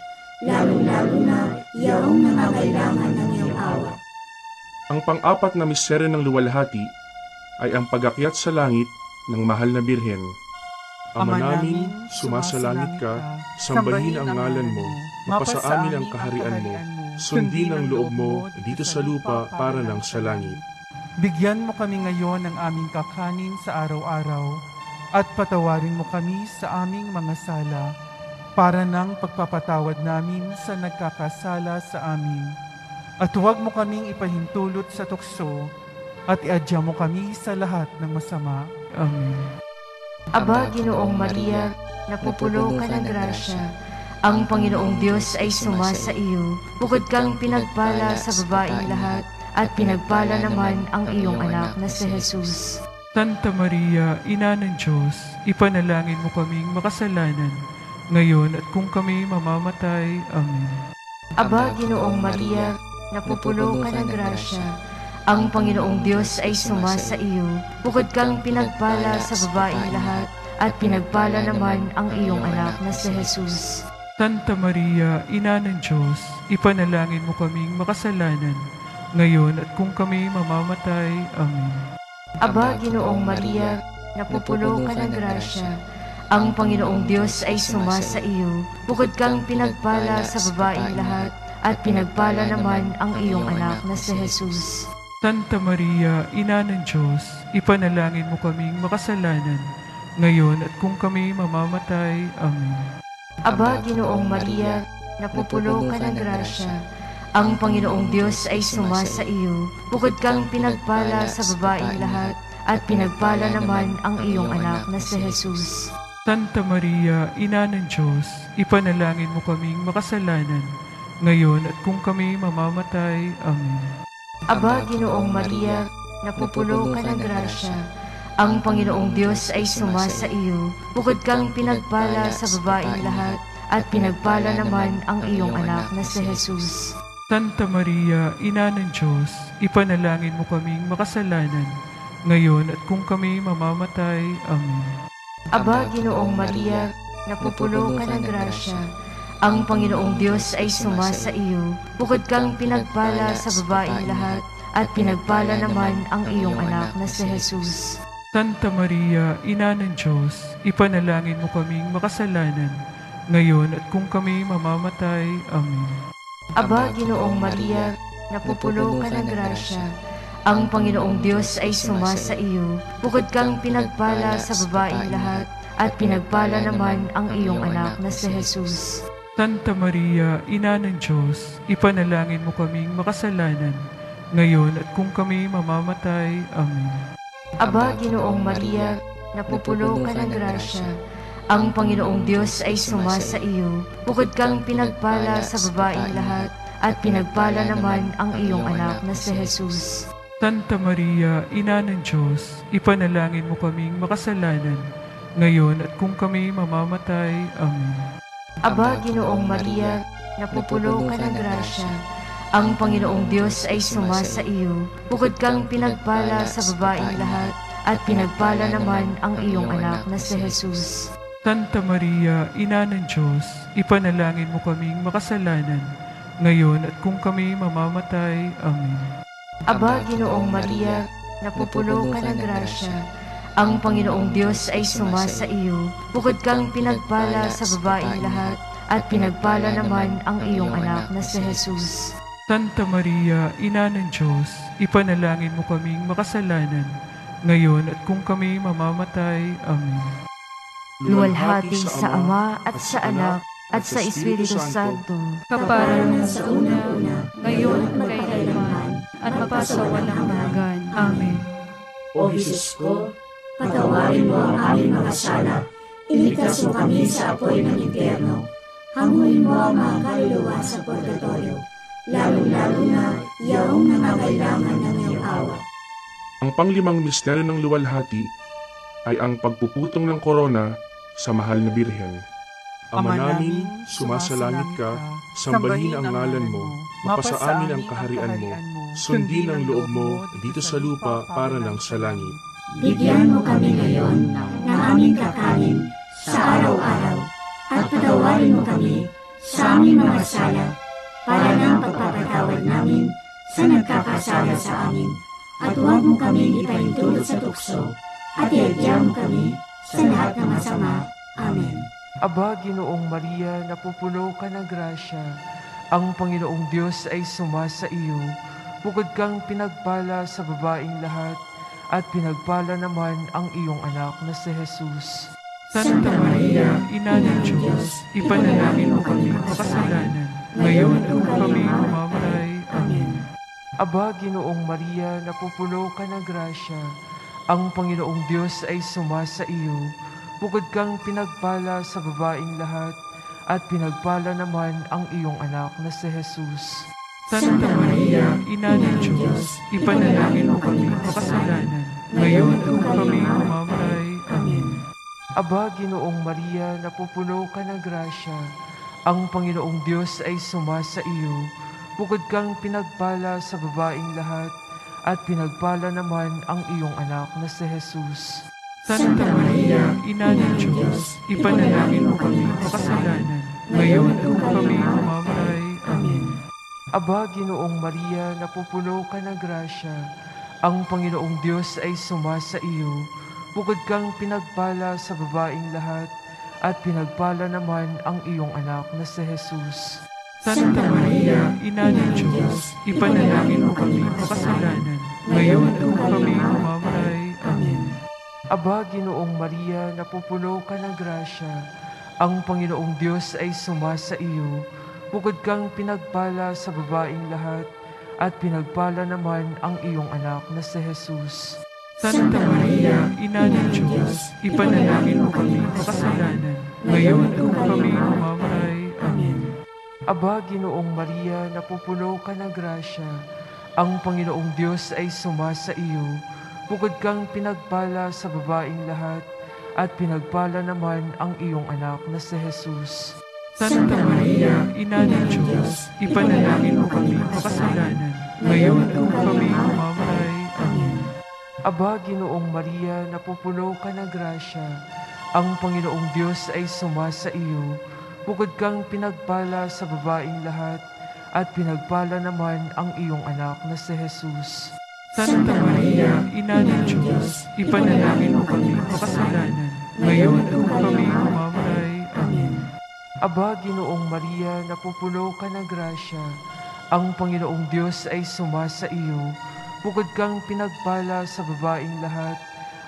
lalong-lalo na iyong nangangailangan ng iyong awa. Ang pang-apat na misteryo ng luwalhati ay ang pag-akyat sa langit ng mahal na Birhen. Ama namin, sumasalangit ka, sambahin ang ngalan mo, mapasa amin ang kaharian mo, sundin ang loob mo dito sa lupa para lang sa langit. Bigyan mo kami ngayon ng aming kakanin sa araw-araw, at patawarin mo kami sa aming mga sala, para ng pagpapatawad namin sa nagkakasala sa amin. At huwag mo kaming ipahintulot sa tukso, at iadya mo kami sa lahat ng masama. Amen. Aba, Ginoong Maria, napupuno ka ng grasya, ang Panginoong Diyos ay sumasa iyo. Bukod kang pinagpala sa babaeng lahat, at pinagpala naman ang iyong anak na si Jesus. Santa Maria, Ina ng Diyos, ipanalangin mo kaming makasalanan, ngayon at kung kami mamamatay. Amen. Aba, Ginoong Maria, napupuno ka ng grasya, ang Panginoong Diyos ay sumasa iyo. Bukod kang pinagpala sa babaeng lahat, at pinagpala naman ang iyong anak na si Jesus. Santa Maria, Ina ng Diyos, ipanalangin mo kaming makasalanan, ngayon at kung kami mamamatay. Amen. Aba, Ginoong Maria, napupuno ka ng grasya, ang Panginoong Diyos ay sumasa iyo. Bukod kang pinagpala sa babaeng lahat, at pinagpala naman ang iyong anak na si Jesus. Santa Maria, Ina ng Diyos, ipanalangin mo kaming makasalanan, ngayon at kung kami mamamatay. Amen. Aba, Ginoong Maria, napupuno ka ng grasya, ang Panginoong Diyos ay sumasa iyo. Bukod kang pinagpala sa babaeng lahat, at pinagpala naman ang iyong anak na si Jesus. Santa Maria, Ina ng Diyos, ipanalangin mo kaming makasalanan, ngayon at kung kami mamamatay. Amen. Aba, Ginoong Maria, napupuno ka ng grasya. Ang Panginoong Diyos ay sumasa iyo. Bukod kang pinagpala sa babaeng lahat, at pinagpala naman ang iyong anak na si Jesus. Santa Maria, Ina ng Diyos, ipanalangin mo kaming makasalanan, ngayon at kung kami mamamatay. Amen. Aba, Ginoong Maria, napupuno ka ng grasya. Ang Panginoong Diyos ay sumasa iyo. Bukod kang pinagpala sa babaeng lahat, at pinagpala naman ang iyong anak na si Jesus. Santa Maria, Ina ng Diyos, ipanalangin mo kaming makasalanan, ngayon at kung kami mamamatay. Amen. Aba, Ginoong Maria, napupuno ka ng grasya. Ang Panginoong Diyos ay sumasa iyo. Bukod kang pinagpala sa babaeng lahat, at pinagpala naman ang iyong anak na si Jesus. Santa Maria, Ina ng Diyos, ipanalangin mo kaming makasalanan, ngayon at kung kami mamamatay. Amen. Aba, Ginoong Maria, napupuno ka ng grasya. Ang Panginoong Diyos ay sumasa iyo. Bukod kang pinagpala sa babaeng lahat, at pinagpala naman ang iyong anak na si Jesus. Santa Maria, Ina ng Diyos, ipanalangin mo kaming makasalanan, ngayon at kung kami mamamatay. Amen. Aba, Ginoong Maria, napupuno ka ng grasya. Ang Panginoong Diyos ay sumasa iyo. Bukod kang pinagpala sa babaeng lahat, at pinagpala naman ang iyong anak na si Jesus. Santa Maria, Ina ng Diyos, ipanalangin mo kaming makasalanan, ngayon at kung kami mamamatay. Amen. Aba, Ginoong Maria, napupuno ka ng grasya. Ang Panginoong Diyos ay sumasa iyo. Bukod kang pinagpala sa babaeng lahat, at pinagpala naman ang iyong anak na si Jesus. Santa Maria, Ina ng Diyos, ipanalangin mo kaming makasalanan, ngayon at kung kami mamamatay. Amen. Luwalhati sa Ama at sa Anak at sa Espiritu Santo, Kaparanan sa una-una, ngayon at magkailanman, at mapasawalang hanggan. Amen. O Jesus ko, patawarin mo ang aming mga sala, iligtas mo kami sa apoy ng impyerno, hanguin mo ang mga kaluluwa sa purgatorio, lalong-lalo na yaong nangangailangan ng iyong awa. Ang panglimang misteryo ng luwalhati ay ang pagpuputong ng korona sa mahal na Birhen. Ama namin, sumasalangit ka, sambahin ang ngalan mo, mapasa amin ang kaharian mo, sundin ang loob mo dito sa lupa para lang sa langit. Bigyan mo kami ngayon ng aming kakanin sa araw-araw, at patawarin mo kami sa aming mga sala, para nang pagpapatawad namin sa nagkakasala sa amin, at huwag mo kami ipahintulot sa tukso, at iadya mo kami sa lahat ng masama. Amen. Aba, Ginoong Maria, napupuno ka ng grasya. Ang Panginoong Diyos ay sumasa iyo. Bukod kang pinagpala sa babaeng lahat, at pinagpala naman ang iyong anak na si Jesus. Santa Maria, Ina ng Diyos, ipanalangin mo kami makasalanan, ngayon at kung kami mamamatay. Amen. Aba, Ginoong Maria, napupuno ka ng grasya. Ang Panginoong Diyos ay sumasa iyo. Bukod kang pinagpala sa babaeng lahat, at pinagpala naman ang iyong anak na si Jesus. Santa Maria, Ina ng Diyos, ipanalangin mo kami makasalanan, ngayon at kung kami mamamatay. Amen. Aba, Ginoong Maria, napupuno ka ng grasya. Ang Panginoong Diyos ay sumasa iyo. Bukod kang pinagpala sa babaeng lahat, at pinagpala naman ang iyong anak na si Jesus. Santa Maria, Ina ng Diyos, ipanalangin mo kami makasalanan, ngayon at kung kami mamamatay. Amen. Aba, Ginoong Maria, napupuno ka ng grasya. Ang Panginoong Diyos ay sumasa iyo. Bukod kang pinagpala sa babaeng lahat, at pinagpala naman ang iyong anak na si Jesus. Santa Maria, Ina ng Diyos, ipanalangin mo kami makasalanan, ngayon at kung kami mamamatay. Amen. Aba, Ginoong Maria, napupuno ka ng grasya. Ang Panginoong Diyos ay sumasa iyo. Bukod kang pinagpala sa babaeng lahat, at pinagpala naman ang iyong anak na si Jesus. Santa Maria, Ina ng Diyos, ipanalangin mo kami makasalanan, ngayon at kung kami mamamatay. Amen. Aba, Ginoong Maria, napupuno ka ng grasya, ang Panginoong Diyos ay sumasa iyo. Bukod kang pinagpala sa babaeng lahat, at pinagpala naman ang iyong anak na si Jesus. Santa Maria, Ina ng Diyos, ipanalangin mo kami makasalanan, ngayon at kung kami mamamatay. Amen. Aba, Ginoong Maria, napupuno ka ng grasya, ang Panginoong Diyos ay sumasa iyo. Bukod kang pinagpala sa babaeng lahat, at pinagpala naman ang iyong anak na si Jesus. Santa Maria, Ina ng Diyos, ipanalangin mo kami makasalanan, ngayon at kung kami mamamatay. Amen. Aba, Ginoong Maria, napupuno ka ng grasya, ang Panginoong Diyos ay sumasa iyo. Bukod kang pinagpala sa babaeng lahat,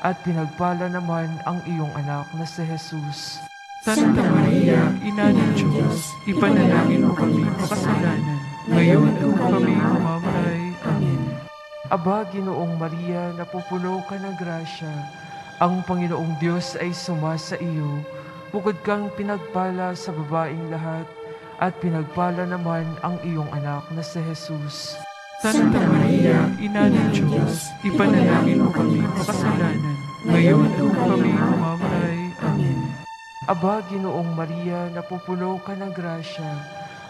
at pinagpala naman ang iyong anak na si Jesus. Santa Maria, Ina ng Diyos, ipanalangin mo kami makasalanan, ngayon at kung kami mamamatay. Amen. Aba, Ginoong Maria, napupuno ka ng grasya, ang Panginoong Diyos ay sumasa iyo. Bukod kang pinagpala sa babaeng lahat, at pinagpala naman ang iyong anak na si Jesus. Santa Maria, Ina ng Diyos, ipanalangin mo kami makasalanan, ngayon at kung kami mamamatay. Amen. Aba, Ginoong Maria, napupuno ka ng grasya,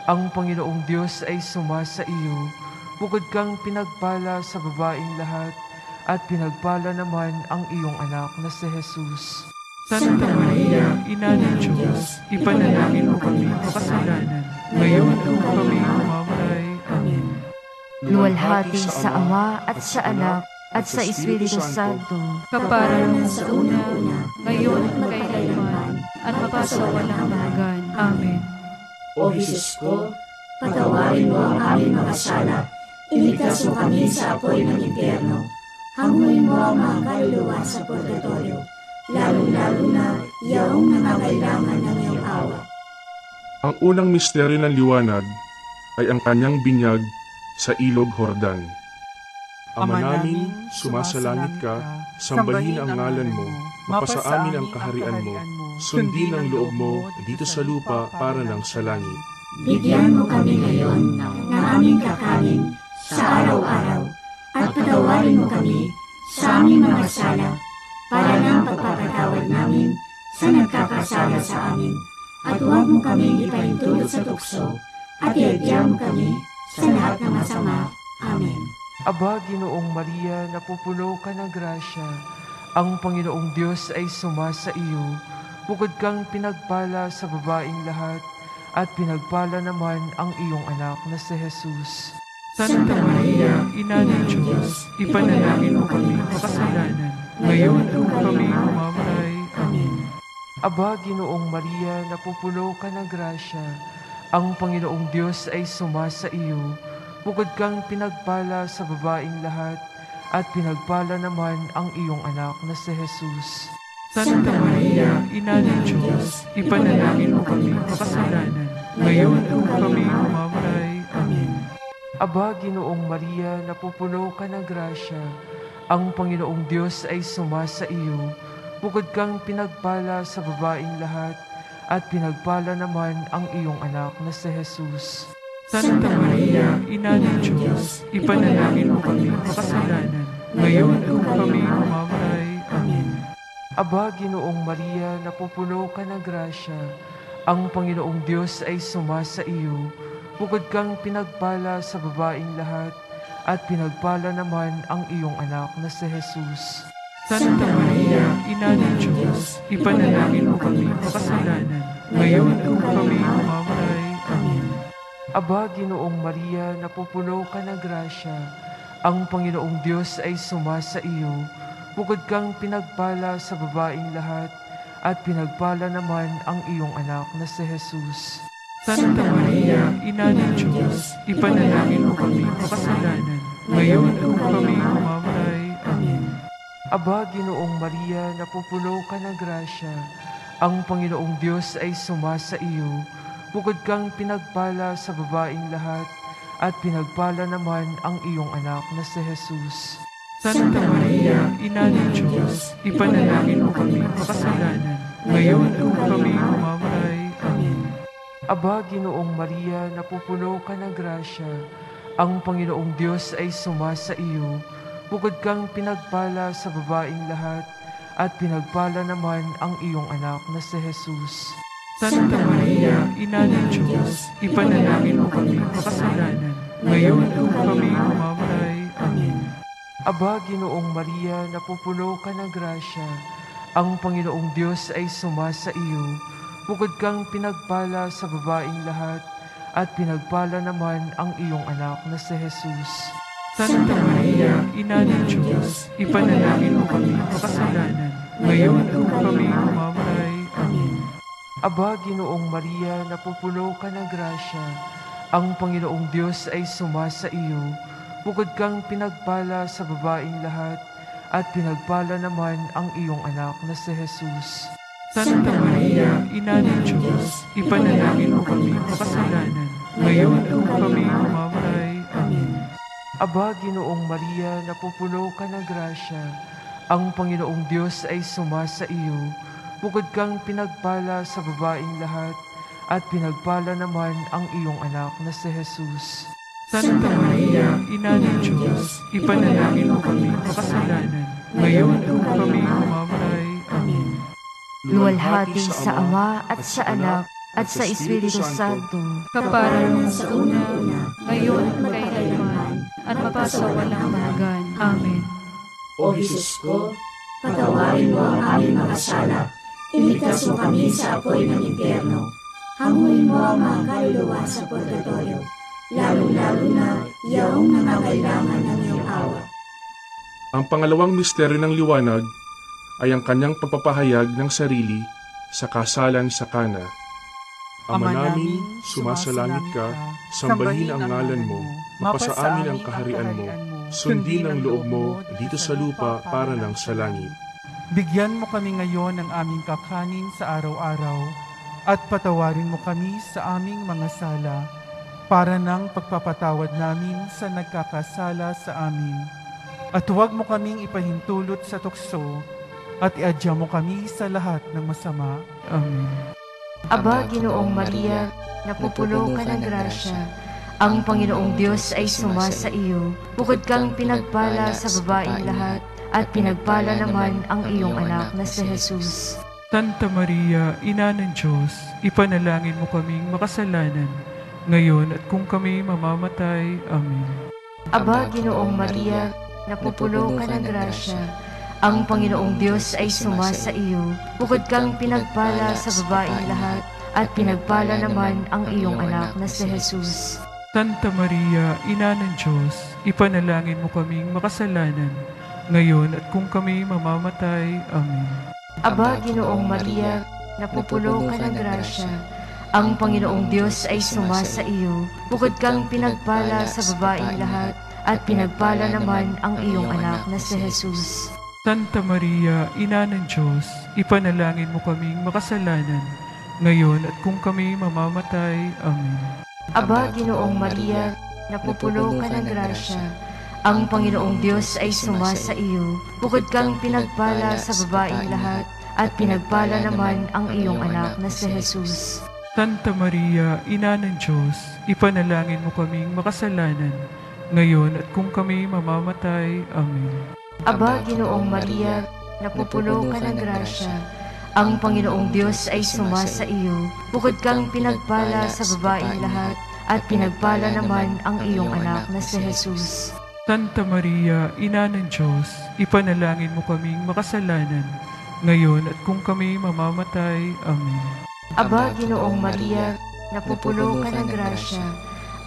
ang Panginoong Diyos ay sumasa iyo. Bukod kang pinagpala sa babaeng lahat, at pinagpala naman ang iyong anak na si Jesus. Santa Maria, Ina ng Diyos, ipanalangin mo kami makasalanan, ngayon at kung kami mamamatay. Amen. Luwalhati sa Ama at sa Anak at sa Espiritu Santo, Kaparanan sa una-una, Ngayon at magkailanman, at mapasawalang hanggan. Amen. O Jesus ko, patawarin mo ang aming mga sala, iligtas mo kami sa apoy ng impyerno, hanguin mo ang mga kaluluwa sa purgatorio, lalo-lalo na yaong nangangailangan ng iyong awa. Ang unang misteryo ng liwanag ay ang kanyang binyag sa ilog Jordan. Ama namin, sumasalangit ka, sambahin ang ngalan mo, mapasa amin ang kaharian mo, sundin ang loob mo dito sa lupa para lang sa langit. Bigyan mo kami ngayon ng aming kakanin sa araw-araw, at patawarin mo kami sa aming mga sala, para ng pagpapatawad namin sa nagkakasala sa amin, at huwag mo kaming ipahintulot sa tukso, at iadya mo kami sa lahat ng masama. Amen. Aba, Ginoong Maria, napupuno ka ng grasya, ang Panginoong Diyos ay sumasa iyo. Bukod kang pinagpala sa babaeng lahat, at pinagpala naman ang iyong anak na si Jesus. Santa Maria, Ina ng Diyos, ipanalangin mo kami makasalanan, ngayon at kung kami mamamatay. Amen. Aba, Ginoong Maria, napupuno ka ng grasya, ang Panginoong Diyos ay sumasa iyo. Bukod kang pinagpala sa babaeng lahat, at pinagpala naman ang iyong anak na si Jesus. Santa Maria, Ina ng Diyos, ipanalangin mo kami makasalanan, ngayon at kung kami mamamatay. Amen. Aba, Ginoong Maria, napupuno ka ng grasya, ang Panginoong Diyos ay sumasa iyo. Bukod kang pinagpala sa babaeng lahat, at pinagpala naman ang iyong anak na si Jesus. Santa Maria, Ina ng Diyos, ipanalangin mo kami makasalanan, ngayon at kung kami mamamatay. Amen. Aba, Ginoong Maria, napupuno ka ng grasya, ang Panginoong Diyos ay sumasa iyo. Bukod kang pinagpala sa babaeng lahat, at pinagpala naman ang iyong anak na si Jesus. Santa Maria, Ina ng Diyos, ipanalangin mo kami makasalanan, ngayon at kung kami mamamatay. Amen. Aba, Ginoong Maria, napupuno ka ng grasya, ang Panginoong Diyos ay sumasa iyo. Bukod kang pinagpala sa babaeng lahat, at pinagpala naman ang iyong anak na si Jesus. Santa Maria, Ina ng Diyos, ipanalangin mo kami makasalanan, ngayon at kung kami mamamatay. Amen. Aba, Ginoong Maria, napupuno ka ng grasya, ang Panginoong Diyos ay sumasa iyo. Bukod kang pinagpala sa babaeng lahat, at pinagpala naman ang iyong anak na si Jesus. Santa Maria, Ina ng Diyos, ipanalangin mo kami makasalanan, ngayon at kung kami mamamatay. Amen. Aba, Ginoong Maria, napupuno ka ng grasya, ang Panginoong Diyos ay sumasa iyo. Bukod kang pinagpala sa babaeng lahat, at pinagpala naman ang iyong anak na si Jesus. Santa Maria, Ina ng Diyos, ipanalangin mo kami makasalanan, ngayon at kung kami mamamatay. Amen. Aba, Ginoong Maria, napupuno ka ng grasya, ang Panginoong Diyos ay sumasa iyo. Bukod kang pinagpala sa babaeng lahat, at pinagpala naman ang iyong anak na si Jesus. Santa Maria, Ina ng Diyos, ipanalangin mo kami makasalanan, ngayon at kung kami mamamatay. Amen. Aba, Ginoong Maria, napupuno ka ng grasya, ang Panginoong Diyos ay sumasa iyo. Bukod kang pinagpala sa babaeng lahat, at pinagpala naman ang iyong anak na si Jesus. Santa Maria, Ina ng Diyos, ipanalangin mo kami makasalanan, ngayon at kung kami mamamatay. Amen. Aba, Ginoong Maria, napupuno ka ng grasya, ang Panginoong Diyos ay sumasa iyo. Bukod kang pinagpala sa babaeng lahat, at pinagpala naman ang iyong anak na si Jesus. Santa Maria, Ina ng Diyos, ipanalangin mo kami makasalanan, ngayon at kung kami mamamatay. Amen. Luwalhati sa Ama at sa Anak at sa Espiritu Santo, Kapara sa una-una, ngayon at magkailanman, at mapasawalang hanggan. Amen. O Jesus ko, patawarin mo ang aming mga sala, iligtas mo kami sa apoy ng impyerno, hanguin mo ang mga kaluluwa sa purgatorio, lalo-lalo na yaong nangangailangan ng iyong awa. Ang pangalawang misteryo ng liwanag ay ang kanyang pagpapahayag ng sarili sa kasalan sa Kana. Ama namin, sumasalangit ka, sambahin ang ngalan mo, mapasa amin ang kaharian mo, sundin ang loob mo dito sa lupa para lang sa langit. Bigyan mo kami ngayon ng aming kakanin sa araw-araw, at patawarin mo kami sa aming mga sala, para ng pagpapatawad namin sa nagkakasala sa amin. At huwag mo kaming ipahintulot sa tukso, at iadya mo kami sa lahat ng masama. Amen. Aba, Ginoong Maria, napupuno ka ng grasya, ang Panginoong Diyos ay sumasa iyo. Bukod kang pinagpala sa babaeng lahat, at pinagpala naman ang iyong anak na si Jesus. Santa Maria, Ina ng Diyos, ipanalangin mo kaming makasalanan, ngayon at kung kami mamamatay. Amen. Aba, Ginoong Maria, napupuno ka ng grasya, ang Panginoong Diyos ay sumasa iyo. Bukod kang pinagpala sa babaeng lahat, at pinagpala naman ang iyong anak na si Jesus. Santa Maria, Ina ng Diyos, ipanalangin mo kaming makasalanan, ngayon at kung kami mamamatay. Amen. Aba, Ginoong Maria, napupuno ka ng grasya, ang Panginoong Diyos ay sumasa iyo. Bukod kang pinagpala sa babaeng lahat, at pinagpala naman ang iyong anak na si Jesus. Santa Maria, Ina ng Diyos, ipanalangin mo kaming makasalanan, ngayon at kung kami mamamatay. Amen. Aba, Ginoong Maria, napupuno ka ng grasya, ang Panginoong Diyos ay sumasa iyo. Bukod kang pinagpala sa babaeng lahat, at pinagpala naman ang iyong anak na si Jesus. Santa Maria, Ina ng Diyos, ipanalangin mo kaming makasalanan, ngayon at kung kami mamamatay. Amen. Aba, Ginoong Maria, napupuno ka ng grasya, ang Panginoong Diyos ay sumasa iyo. Bukod kang pinagpala sa babaeng lahat, at pinagpala naman ang iyong anak na si Jesus. Santa Maria, Ina ng Diyos, ipanalangin mo kaming makasalanan, ngayon at kung kami mamamatay. Amen. Aba, Ginoong Maria, napupuno ka ng grasya,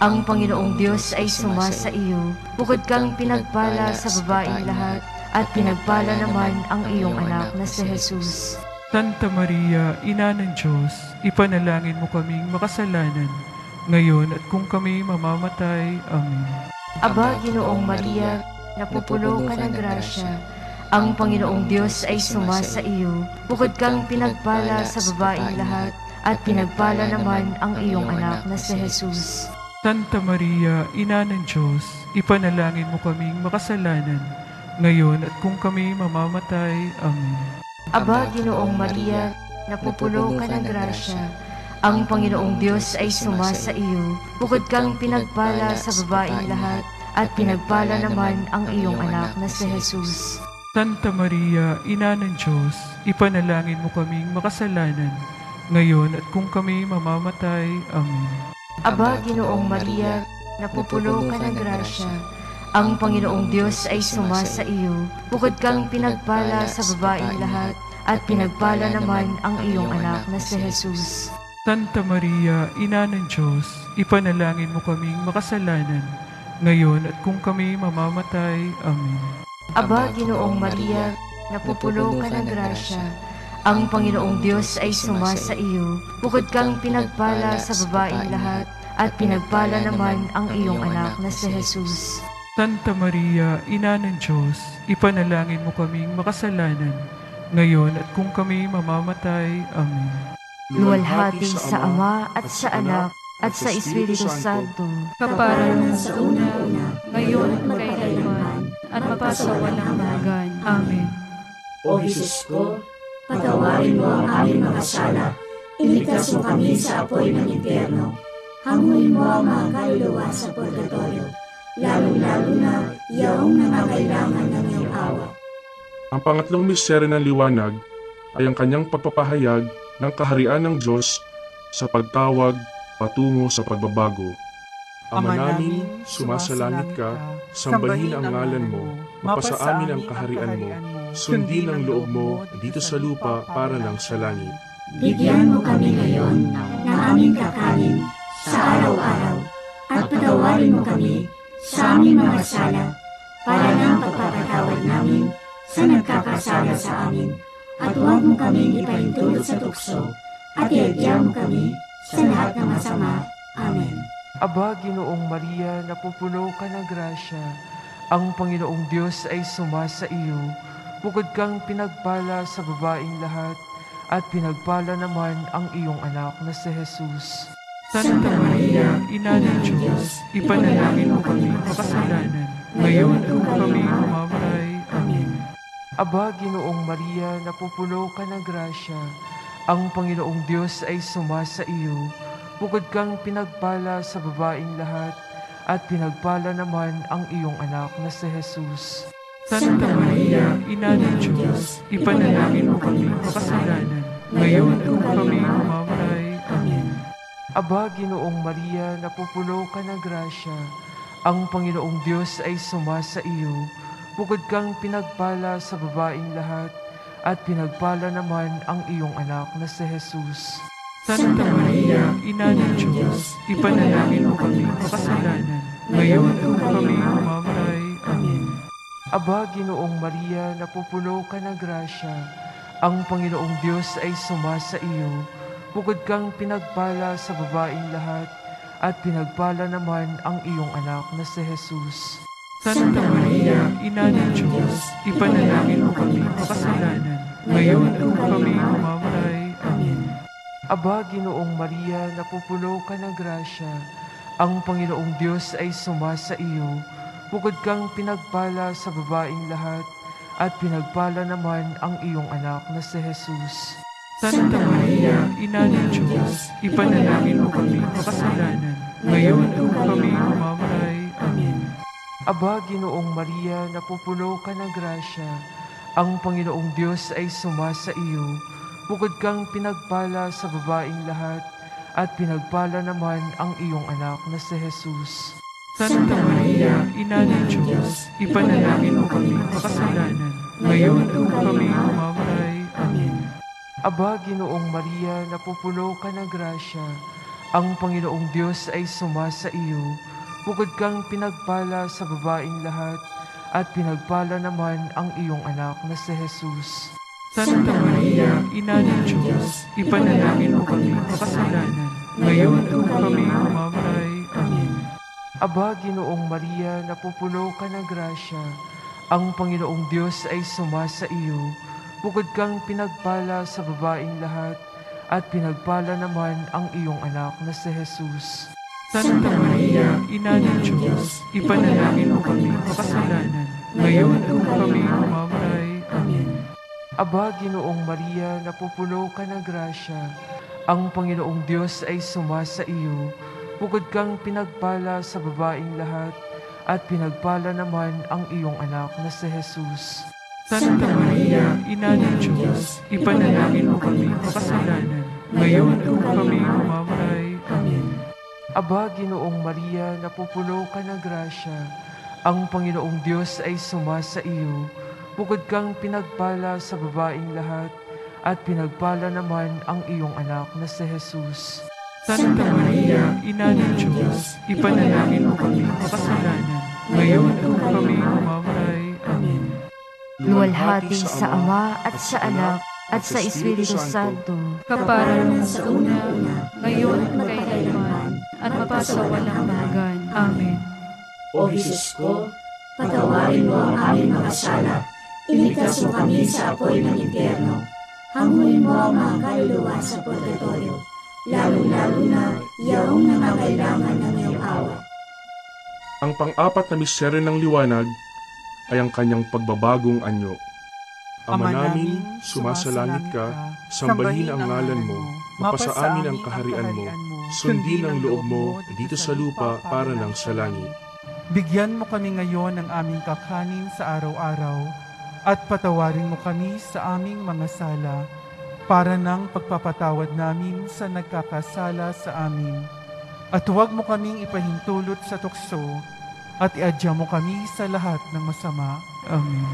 ang Panginoong Diyos ay sumasa iyo. Bukod kang pinagpala sa babaeng lahat, at pinagpala naman ang iyong anak na si Jesus. Santa Maria, Ina ng Diyos, ipanalangin mo kaming makasalanan, ngayon at kung kami mamamatay. Amen. Aba, Ginoong Maria, napupuno ka ng grasya, ang Panginoong Diyos ay sumasa iyo. Bukod kang pinagpala sa babaeng lahat, at pinagpala naman ang iyong anak na si Jesus. Santa Maria, Ina ng Diyos, ipanalangin mo kaming makasalanan, ngayon at kung kami mamamatay. Amen. Aba, Ginoong Maria, napupuno ka ng grasya, Ang Panginoong Diyos ay sumasa iyo, bukod kang pinagpala sa babaeng lahat, at pinagpala naman ang iyong anak na si Jesus. Santa Maria, Ina ng Diyos, ipanalangin mo kaming makasalanan, ngayon at kung kami mamamatay. Amen. Aba, Ginoong Maria, napupuno ka ng grasya. Ang Panginoong Diyos ay sumasa iyo, bukod kang pinagpala sa babaeng lahat, at pinagpala naman ang iyong anak na si Jesus. Santa Maria, Ina ng Diyos, ipanalangin mo kaming makasalanan, ngayon at kung kami mamamatay. Amen. Aba, Ginoong Maria, napupuno ka ng grasya. Ang Panginoong Diyos ay sumasa iyo, bukod kang pinagpala sa babaeng lahat, at pinagpala naman ang iyong anak na si Jesus. Santa Maria, Ina ng Diyos, ipanalangin mo kaming makasalanan, ngayon at kung kami mamamatay. Amen. Luwalhati sa Ama at sa Anak at sa Espiritu Santo, Kaparanan sa una-una, ngayon at magkailanman, at magpasawalang hanggan. Amen. O Jesus ko, patawarin mo ang aming mga sala, iligtas mo kami sa apoy ng impyerno, hanguin mo ang mga kaluluwa sa purgatorio, lalo-lalo na iyong nangangailangan ng iyong awa. Ang pangatlong misteryo ng liwanag ay ang kanyang pagpapahayag ng kaharian ng Diyos sa pagtawag patungo sa pagbabago. Ama namin, sumasalangit ka, sambahin ang ngalan mo, mapasa amin ang kaharian mo, sundin ang loob mo dito sa lupa para lang sa langit. Bigyan mo kami ngayon ng aming kakanin sa araw-araw, at patawarin mo kami sa aming mga sala, para ng pagpapatawad namin sa nagkakasala sa amin, at huwag mo kaming ipahintulot sa tukso, at iadya mo kami sa lahat ng masama. Amen. Aba, Ginoong Maria, napupuno ka ng grasya. Ang Panginoong Diyos ay sumasa iyo, bukod kang pinagpala sa babaeng lahat, at pinagpala naman ang iyong anak na si Jesus. Santa Maria, Ina ng Diyos, ipanalangin mo kami makasalanan, ngayon at kung kami mamamatay. Amen. Aba, Ginoong Maria, napupuno ka ng grasya. Ang Panginoong Diyos ay sumasa iyo, bukod kang pinagpala sa babaeng lahat, at pinagpala naman ang iyong anak na si Jesus. Santa Maria, Ina ng Diyos, ipanalangin mo kami makasalanan, ngayon at kung kami mamamatay. Amen. Aba, Ginoong Maria, napupuno ka ng grasya. Ang Panginoong Diyos ay sumasa iyo, bukod kang pinagpala sa babaeng lahat, at pinagpala naman ang iyong anak na si Jesus. Santa Maria, Ina ng Diyos, ipanalangin mo kami makasalanan, ngayon at kung kami mamamatay. Amen. Aba, Ginoong Maria, napupuno ka ng grasya. Ang Panginoong Diyos ay sumasa iyo, bukod kang pinagpala sa babaeng lahat, at pinagpala naman ang iyong anak na si Jesus. Santa Maria, Ina ng Diyos, ipanalangin mo kami makasalanan, ngayon at kung kami mamamatay. Amen. Aba, Ginoong Maria, napupuno ka ng grasya. Ang Panginoong Diyos ay sumasa iyo, bukod kang pinagpala sa babaeng lahat, at pinagpala naman ang iyong anak na si Jesus. Santa Maria, Ina ng Diyos, ipanalangin mo kami makasalanan, ngayon at kung kami mamamatay. Amen. Aba, Ginoong Maria, napupuno ka ng grasya. Ang Panginoong Diyos ay sumasa iyo, bukod kang pinagpala sa babaeng lahat, at pinagpala naman ang iyong anak na si Jesus. Santa Maria, Ina ng Diyos, ipanalangin mo kami makasalanan, ngayon at kung kami mamamatay. Amen. Aba, Ginoong Maria, napupuno ka ng grasya. Ang Panginoong Diyos ay sumasa iyo, bukod kang pinagpala sa babaeng lahat, at pinagpala naman ang iyong anak na si Jesus. Santa Maria, Ina ng Diyos, ipanalangin mo kami makasalanan, ngayon at kung kami mamamatay. Amen. Aba, Ginoong Maria, napupuno ka ng grasya. Ang Panginoong Diyos ay sumasa iyo, bukod kang pinagpala sa babaeng lahat, at pinagpala naman ang iyong anak na si Jesus. Santa Maria, Ina ng Diyos, ipanalangin mo kami makasalanan, ngayon at kung kami mamamatay. Amen. Aba, Ginoong Maria, napupuno ka ng grasya. Ang Panginoong Diyos ay sumasa iyo, bukod kang pinagpala sa babaing lahat, at pinagpala naman ang iyong anak na si Jesus. Santa Maria, Ina ng Diyos, ipanalangin mo kami makasalanan, ngayon kung kami mamamatay. Amen. Aba, Ginoong Maria, napupuno ka ng grasya, ang Panginoong Diyos ay sumasa iyo, bukod kang pinagpala sa babaing lahat, at pinagpala naman ang iyong anak na si Jesus. Santa Maria, Ina ng Diyos, ipanalangin mo kami makasalanan, ngayon kung kami mamamatay. Amen. Luwalhati sa Ama at sa Anak at sa Espiritu Santo, Kaparanan sa una-una, ngayon at magkailanman, at mapasawalang hanggan. Amen. O Jesus ko, patawarin mo ang aming mga sala, iligtas mo kami sa apoy ng impyerno, hanguin mo ang mga kaluluwa sa purgatorio, lalo-lalo na iyong nangangailangan ng iyong awa. Ang pang-apat na misteryo ng liwanag ay ang kanyang pagbabagong anyo. Ama namin, sumasalangit ka, sambahin ang ngalan mo, mapasa amin ang kaharian mo, sundin ang loob mo dito sa lupa para ng sa langit. Bigyan mo kami ngayon ng aming kakanin sa araw-araw at patawarin mo kami sa aming mga sala para ng pagpapatawad namin sa nagkakasala sa amin. At huwag mo kaming ipahintulot sa tukso at iadya mo kami sa lahat ng masama. Amen.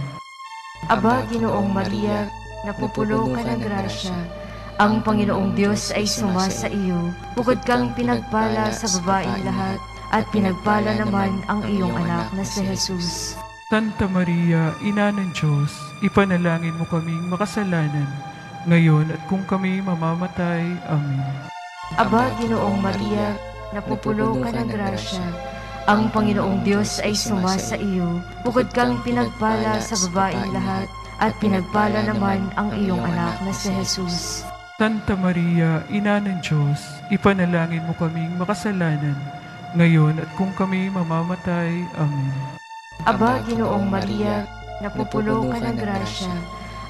Aba, Ginoong Maria, napupuno ka ng grasya, ang Panginoong Diyos ay sumasa iyo, bukod kang pinagpala sa babaing lahat, at pinagpala naman ang iyong anak na si Jesus. Santa Maria, Ina ng Diyos, ipanalangin mo kaming makasalanan, ngayon at kung kami mamamatay. Amen. Aba, Ginoong Maria, napupuno ka ng grasya, ang Panginoong Diyos ay sumasa iyo, bukod kang pinagpala sa babaing lahat, at pinagpala naman ang iyong anak na si Jesus. Santa Maria, Ina ng Diyos, ipanalangin mo kaming makasalanan, ngayon at kung kami mamamatay. Amen. Aba, Ginoong Maria, napupuno ka ng grasya,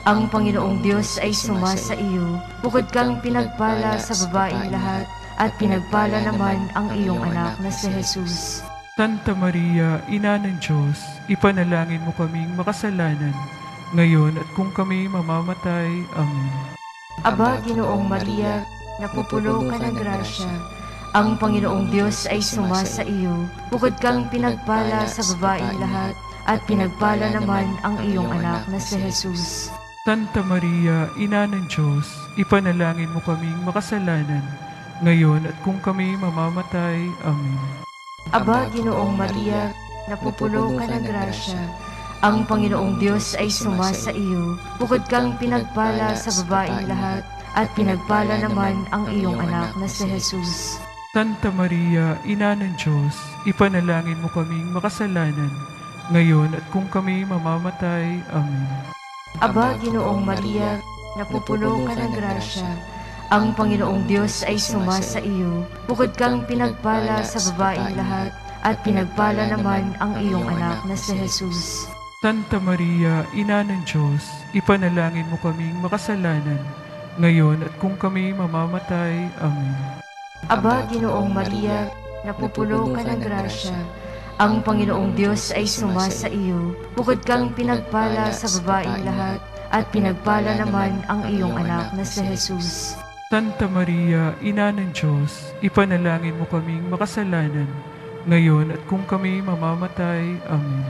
ang Panginoong Diyos ay sumasa iyo, bukod kang pinagpala sa babaing lahat, at pinagpala naman ang iyong anak na si Jesus. Santa Maria, Ina ng Diyos, ipanalangin mo kaming makasalanan, ngayon at kung kami mamamatay. Amen. Aba, Ginoong Maria, napupuno ka ng grasya, ang Panginoong Diyos ay sumasa iyo, bukod kang pinagpala sa babaing lahat, at pinagpala naman ang iyong anak na si Jesus. Santa Maria, Ina ng Diyos, ipanalangin mo kaming makasalanan, ngayon at kung kami mamamatay. Amen. Aba, Ginoong Maria, napupuno ka ng grasya, ang Panginoong Diyos ay sumasa iyo, bukod kang pinagpala sa babaing lahat, at pinagpala naman ang iyong anak na si Jesus. Santa Maria, Ina ng Diyos, ipanalangin mo kaming makasalanan, ngayon at kung kami mamamatay. Amen. Aba, Ginoong Maria, napupuno ka ng grasya, ang Panginoong Diyos ay sumasa iyo, bukod kang pinagpala sa babaing lahat, at pinagpala naman ang iyong anak na si Jesus. Santa Maria, Ina ng Diyos, ipanalangin mo kaming makasalanan, ngayon at kung kami mamamatay. Amen. Aba, Ginoong Maria, napupuno ka ng grasya, ang Panginoong Diyos ay sumasa iyo, bukod kang pinagpala sa babaing lahat, at pinagpala naman ang iyong anak na si Jesus. Santa Maria, Ina ng Diyos, ipanalangin mo kaming makasalanan, ngayon at kung kami mamamatay. Amen.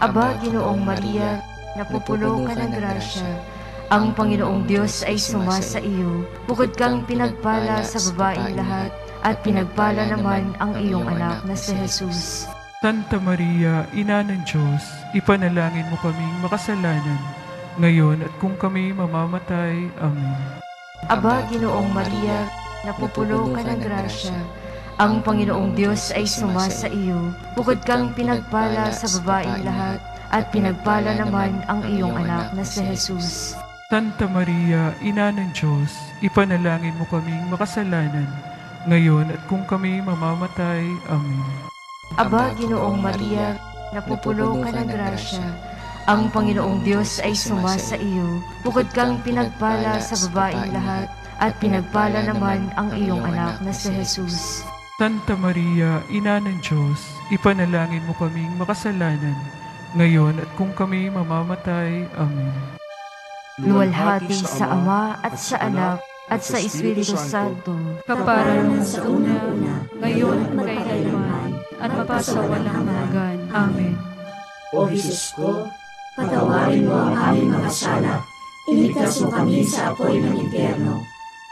Aba, Ginoong Maria, napupuno ka ng grasya, ang Panginoong Diyos ay sumasa iyo, bukod kang pinagpala sa babaing lahat, at pinagpala naman ang iyong anak na si Jesus. Santa Maria, Ina ng Diyos, ipanalangin mo kaming makasalanan, ngayon at kung kami mamamatay. Amen. Aba, Ginoong Maria, napupuno ka ng grasya, ang Panginoong Diyos ay sumasa iyo, bukod kang pinagpala sa babaing lahat, at pinagpala naman ang iyong anak na si Jesus. Santa Maria, Ina ng Diyos, ipanalangin mo kaming makasalanan, ngayon at kung kami mamamatay. Amen. Aba, Ginoong Maria, napupuno ka ng grasya, ang Panginoong Diyos ay sumasa iyo, bukod kang pinagpala sa babaing lahat, at pinagpala naman ang iyong anak na si Jesus. Santa Maria, Ina ng Diyos, ipanalangin mo kaming makasalanan, ngayon at kung kami mamamatay. Amen. Luwalhati sa Ama at sa Anak at sa Espiritu Santo, Kaparanan sa una-una, ngayon at magkailanman, at mapasawalang hanggan. Amen. O Jesus ko, patawarin mo ang aming mga sala, iligtas mo kami sa apoy ng impyerno,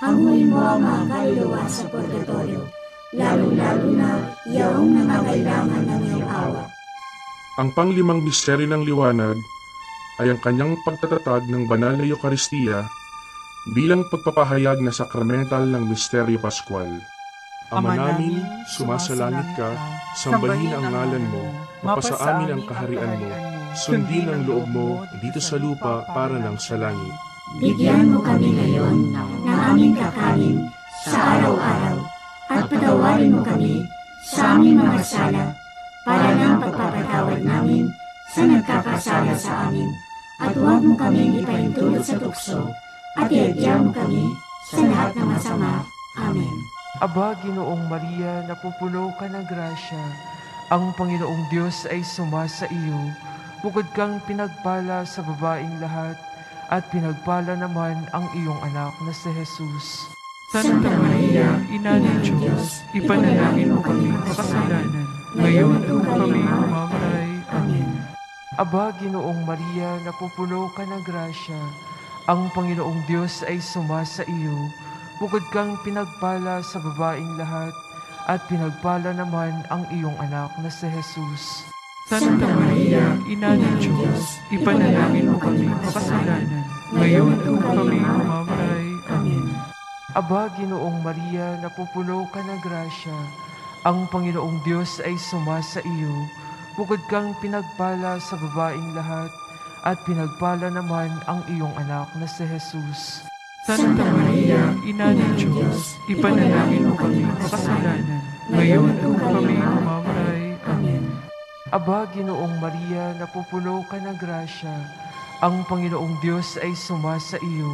hanguin mo ang mga kaluluwa sa purgatorio, lalo-lalo na iyong nangangailangan ng iyong awa. Ang panglimang misteryo ng liwanag ay ang kanyang pagtatatag ng banal na Eucharistia bilang pagpapahayag na sakramental ng misteryo Pascual. Ama namin, sumasalangit ka, sambahin ang ngalan mo, mapasa amin ang kaharian mo, sundin ang loob mo dito sa lupa para ng sa langit. Bigyan mo kami ngayon ng aming kakanin sa araw-araw, at patawarin mo kami sa aming mga sala, para ng pagpapatawad namin sa nagkakasala sa amin. At huwag mo kaming ipahintulot sa tukso, at iadya mo kami sa lahat ng masama. Amen. Aba, Ginoong Maria, napupuno ka ng grasya, ang Panginoong Diyos ay sumasa iyo. Bukod kang pinagpala sa babaing lahat, at pinagpala naman ang iyong anak na si Jesus. Santa Maria, Ina ng Diyos, ipanalangin mo kami makasalanan, ngayon at kung kami mamamatay. Amen. Aba, Ginoong Maria, napupuno ka ng grasya, ang Panginoong Diyos ay sumasa iyo. Bukod kang pinagpala sa babaing lahat, at pinagpala naman ang iyong anak na si Jesus. Santa Maria, Ina ng Diyos, ipanalangin mo kami makasalanan, ngayon at kung kami mamamatay. Amen. Aba, Ginoong Maria, napupuno ka ng grasya, ang Panginoong Diyos ay sumasa iyo. Bukod kang pinagpala sa babaing lahat, at pinagpala naman ang iyong anak na si Jesus. Santa Maria, Ina ng Diyos, ipanalangin mo kami makasalanan, ngayon at kung kami mamamatay. Amen. Aba, Ginoong Maria, napupuno ka ng grasya, ang Panginoong Diyos ay sumasa iyo.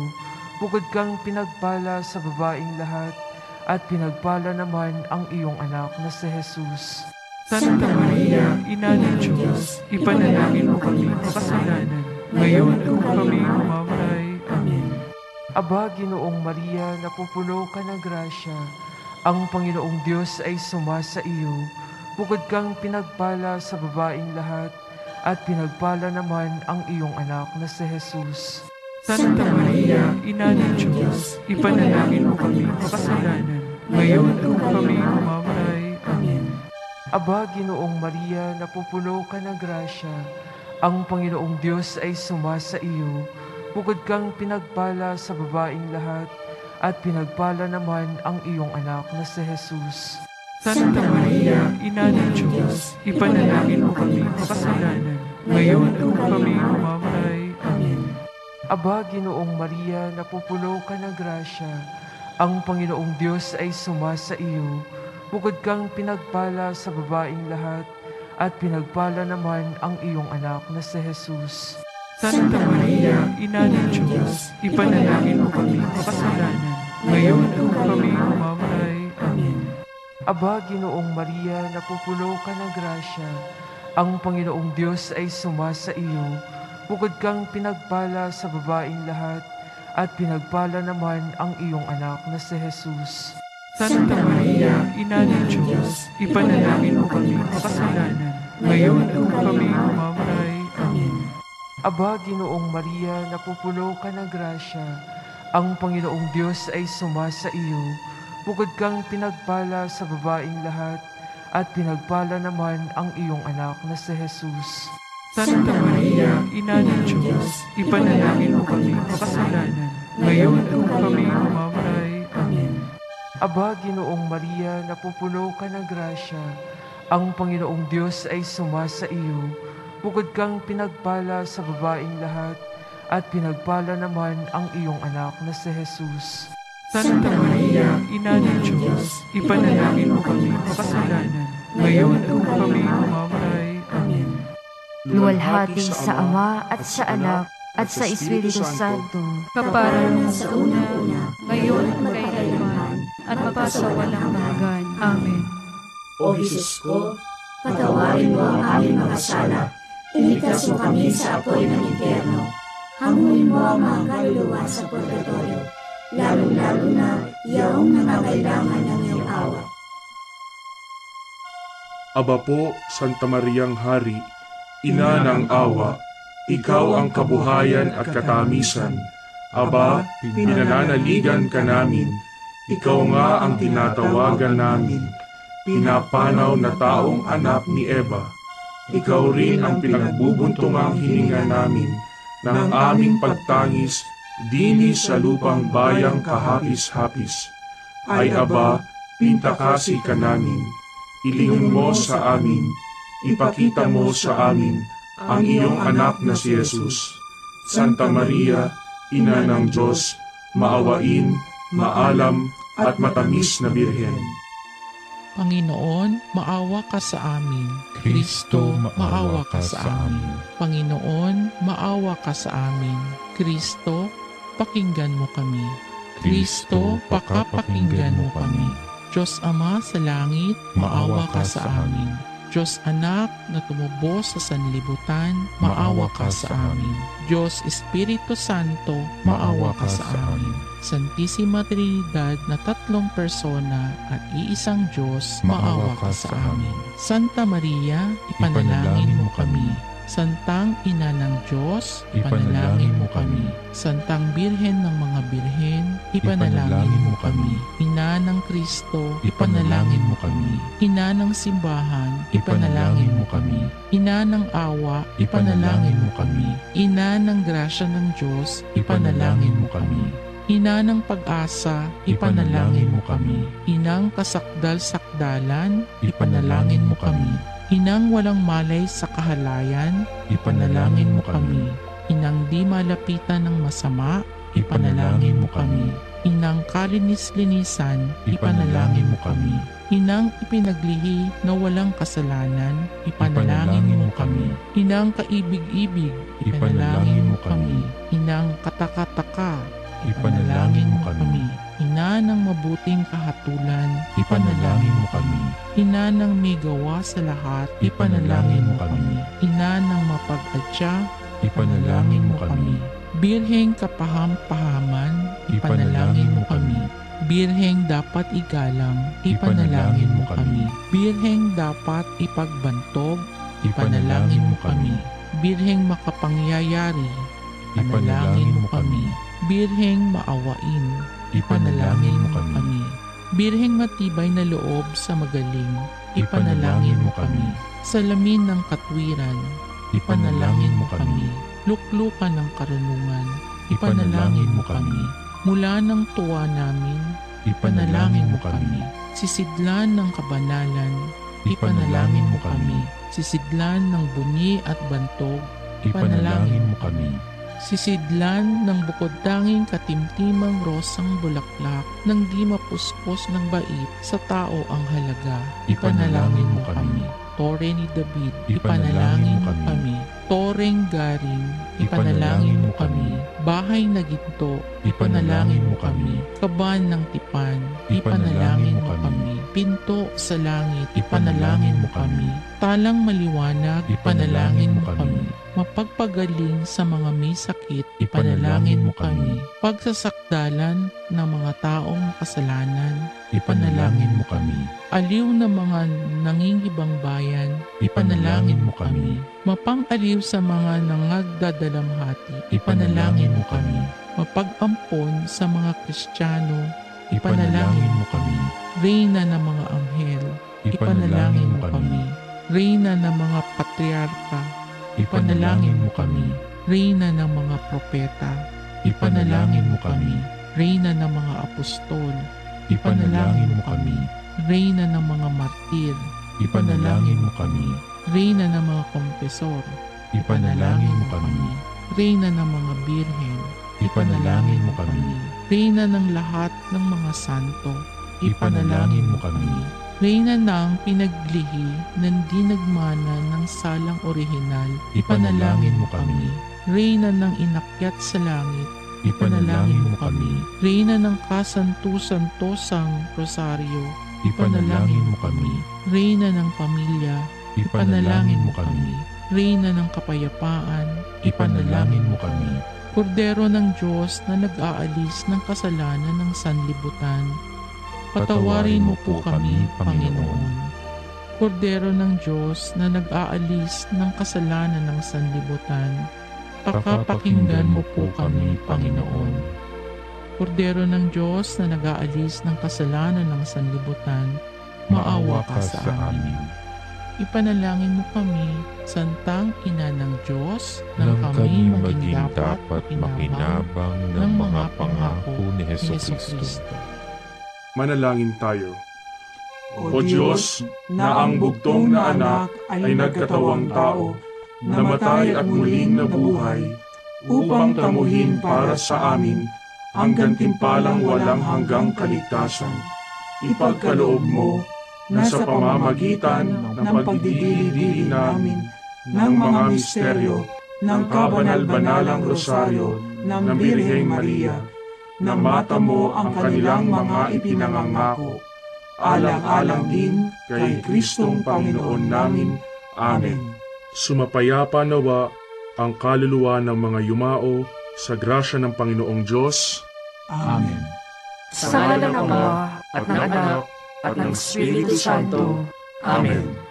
Bukod kang pinagpala sa babaing lahat, at pinagpala naman ang iyong anak na si Jesus. Santa Maria, Ina ng Diyos, ipanalangin mo kami makasalanan, ngayon at kung kami mamamatay. Amen. Aba, Ginoong Maria, napupuno ka ng grasya, ang Panginoong Diyos ay sumasa iyo. Bukod kang pinagpala sa babaing lahat, at pinagpala naman ang iyong anak na si Jesus. Santa Maria, Ina ng Diyos, ipanalangin mo kami makasalanan, ngayon at kung kami mamamatay. Amen. Aba, Ginoong Maria, napupuno ka ng grasya, ang Panginoong Diyos ay sumasa iyo. Bukod kang pinagpala sa babaing lahat, at pinagpala naman ang iyong anak na si Jesus. Santa Maria, Ina ng Diyos, ipanalangin mo kami makasalanan, ngayon at kung kami mamamatay. Amen. Aba, Ginoong Maria, napupuno ka ng grasya, ang Panginoong Diyos ay sumasa iyo. Bukod kang pinagpala sa babaing lahat, at pinagpala naman ang iyong anak na si Jesus. Santa Maria, Ina ng Diyos, ipanalangin mo kami makasalanan, ngayon at kung kami mamamatay. Amen. Aba, Ginoong Maria, napupuno ka ng grasya, ang Panginoong Diyos ay sumasa iyo. Bukod kang pinagpala sa babaing lahat, at pinagpala naman ang iyong anak na si Jesus. Santa Maria, Ina ng Diyos, ipanalangin mo kami makasalanan, ngayon at kung kami mamamatay. Amen. Aba, Ginoong Maria, napupuno ka ng grasya, ang Panginoong Diyos ay sumasa iyo. Bukod kang pinagpala sa babaing lahat, at pinagpala naman ang iyong anak na si Jesus. Santa Maria, Ina ng Diyos, ipanalangin mo kami makasalanan, ngayon at kung kami mamamatay. Amen. Aba, Ginoong Maria, napupuno ka ng grasya, ang Panginoong Diyos ay sumasa iyo. Bukod kang pinagpala sa babaing lahat, at pinagpala naman ang iyong anak na si Jesus. Santa Maria, Ina ng Diyos, ipanalangin mo kami makasalanan, ngayon at kung kami mamamatay. Amen. Luwalhati sa Ama at sa Anak at sa Espiritu Santo, Kaparanan sa una-una, ngayon at at magpasawalang hanggan. Amen. O Jesus ko, patawarin mo ang aming mga sala, iligtas mo kami sa apoy ng impyerno, hanguin mo ang mga kaluluwa sa purgatorio, lalong-lalo na yaong nangangailangan ng iyong awa. Aba po, Santa Mariang Hari, Ina ng awa, ikaw ang kabuhayan at katamisan. Aba, pinananaligan ka namin, ikaw nga ang tinatawagan namin. Pinapanaw na taong anak ni Eva, ikaw rin ang pinagbubuntungang hininga namin ng aming pagtangis dini sa lupang bayang kahapis-hapis. Ay aba, pintakasi ka namin, ilingon mo sa amin, ipakita mo sa amin ang iyong anak na si Jesus. Santa Maria, Ina ng Diyos, maawain, maalam at matamis na Birhen. Panginoon, maawa ka sa amin. Kristo, maawa ka sa amin. Panginoon, maawa ka sa amin. Kristo, pakinggan mo kami. Kristo, pakapakinggan mo kami. Diyos Ama sa langit, maawa ka sa amin. Diyos Anak na tumubos sa sanlibutan, maawa ka sa amin. Diyos Espiritu Santo, maawa ka sa amin. Santissima Trinidad na tatlong persona at iisang Diyos, maawa ka sa amin. Santa Maria, ipanalangin mo kami. Santang Ina ng Diyos, ipanalangin mo kami. Santang Birhen ng mga Birhen, ipanalangin mo kami. Ina ng Kristo, ipanalangin mo kami. Ina ng Simbahan, ipanalangin mo kami. Ina ng Awa, ipanalangin mo kami. Ina ng Grasya ng Diyos, ipanalangin mo kami. Ina ng Pag-asa, ipanalangin mo kami. Inang kasakdal-sakdalan, ipanalangin mo kami. Inang walang malay sa kahalayan, ipanalangin mo kami. Inang di malapitan ng masama, ipanalangin mo kami. Inang kalinis-linisan, ipanalangin mo kami. Inang ipinaglihi na walang kasalanan, ipanalangin mo kami. Inang kaibig-ibig, ipanalangin mo kami. Inang katakataka, ipanalangin mo kami. Ina ng mabuting kahatulan, ipanalangin mo kami. Ina ng may gawa sa lahat, ipanalangin mo kami. Ina ng mapag-adya, ipanalangin mo kami. Birheng kapaham-pahaman, ipanalangin mo kami. Birheng dapat igalang, ipanalangin mo kami. Birheng dapat ipagbantog, ipanalangin mo kami. Birheng makapangyayari, ipanalangin mo kami. Birheng maawain, ipanalangin mo kami. Birheng matibay na loob sa magaling, ipanalangin mo kami. Salamin ng katwiran, ipanalangin mo kami. Luklukan ng karunungan, ipanalangin mo kami. Mula ng tuwa namin, ipanalangin mo kami. Sisidlan ng kabanalan, ipanalangin mo kami. Sisidlan ng bunyi at bantog, ipanalangin mo kami. Sisidlan ng bukod tanging katimtimang rosang bulaklak nang di mapuspos ng bait sa tao ang halaga, ipanalangin mo kami. Tore ni David, ipanalangin mo kami. Toreng garing, ipanalangin mo kami. Bahay na ginto, ipanalangin mo kami. Kaban ng tipan, ipanalangin mo kami. Pinto sa langit, ipanalangin mo kami. Talang maliwanag, ipanalangin mo kami. Mapagpagaling sa mga may sakit, ipanalangin mo kami. Pagsasakdalan ng mga taong kasalanan, ipanalangin mo kami. Aliw ng mga nangingibang bayan, ipanalangin mo kami. Mapang-aliw sa mga nangagdadalamhati, ipanalangin mo kami. Mapag-ampon sa mga Kristiyano, ipanalangin mo kami. Reyna ng mga anghel, ipanalangin mo kami. Reyna ng mga patriarka, ipanalangin mo kami. Reyna ng mga propeta, ipanalangin mo kami. Reyna ng mga apostol, ipanalangin mo kami. Reyna ng mga martir, ipanalangin mo kami. Reyna ng mga kompesor, ipanalangin mo kami. Reyna ng mga birhen, ipanalangin mo kami. Reyna ng lahat ng mga santo, ipanalangin mo kami. Reyna ng pinaglihi ng di nagmana ng salang orihinal, ipanalangin mo kami. Reyna ng inakyat sa langit, ipanalangin mo kami. Reyna ng kasantu-santosang Rosario, ipanalangin mo kami. Reyna ng pamilya, ipanalangin mo kami. Reyna ng kapayapaan, ipanalangin mo kami. Kordero ng Diyos na nag-aalis ng kasalanan ng sanlibutan, patawarin mo po kami, Panginoon. Kordero ng Diyos na nag-aalis ng kasalanan ng sanlibutan, pakapakinggan mo po kami, Panginoon. Kordero ng Diyos na nag-aalis ng kasalanan ng sanlibutan, maawa ka sa amin. Ipanalangin mo kami, Santang Ina ng Diyos, nang kami maging dapat makinabang ng mga pangako ni Hesukristo. Manalangin tayo. O Diyos, na ang bugtong na anak ay nagkatawang tao, namatay at muling nabuhay, upang tamuhin para sa amin ang gantimpalang walang hanggang kaligtasan. Ipagkaloob mo na sa pamamagitan ng pagdidili-dili namin ng mga misteryo ng kabanal-banalang rosaryo ng Birheng Maria, na mata mo ang kanilang mga ipinangangako, alang-alang din kay Kristong Panginoon namin. Amen. Sumapayapa nawa ang kaluluwa ng mga yumao sa grasya ng Panginoong Diyos. Amen. Sa ngalan ng Ama at ng Anak at ng Espiritu Santo. Amen.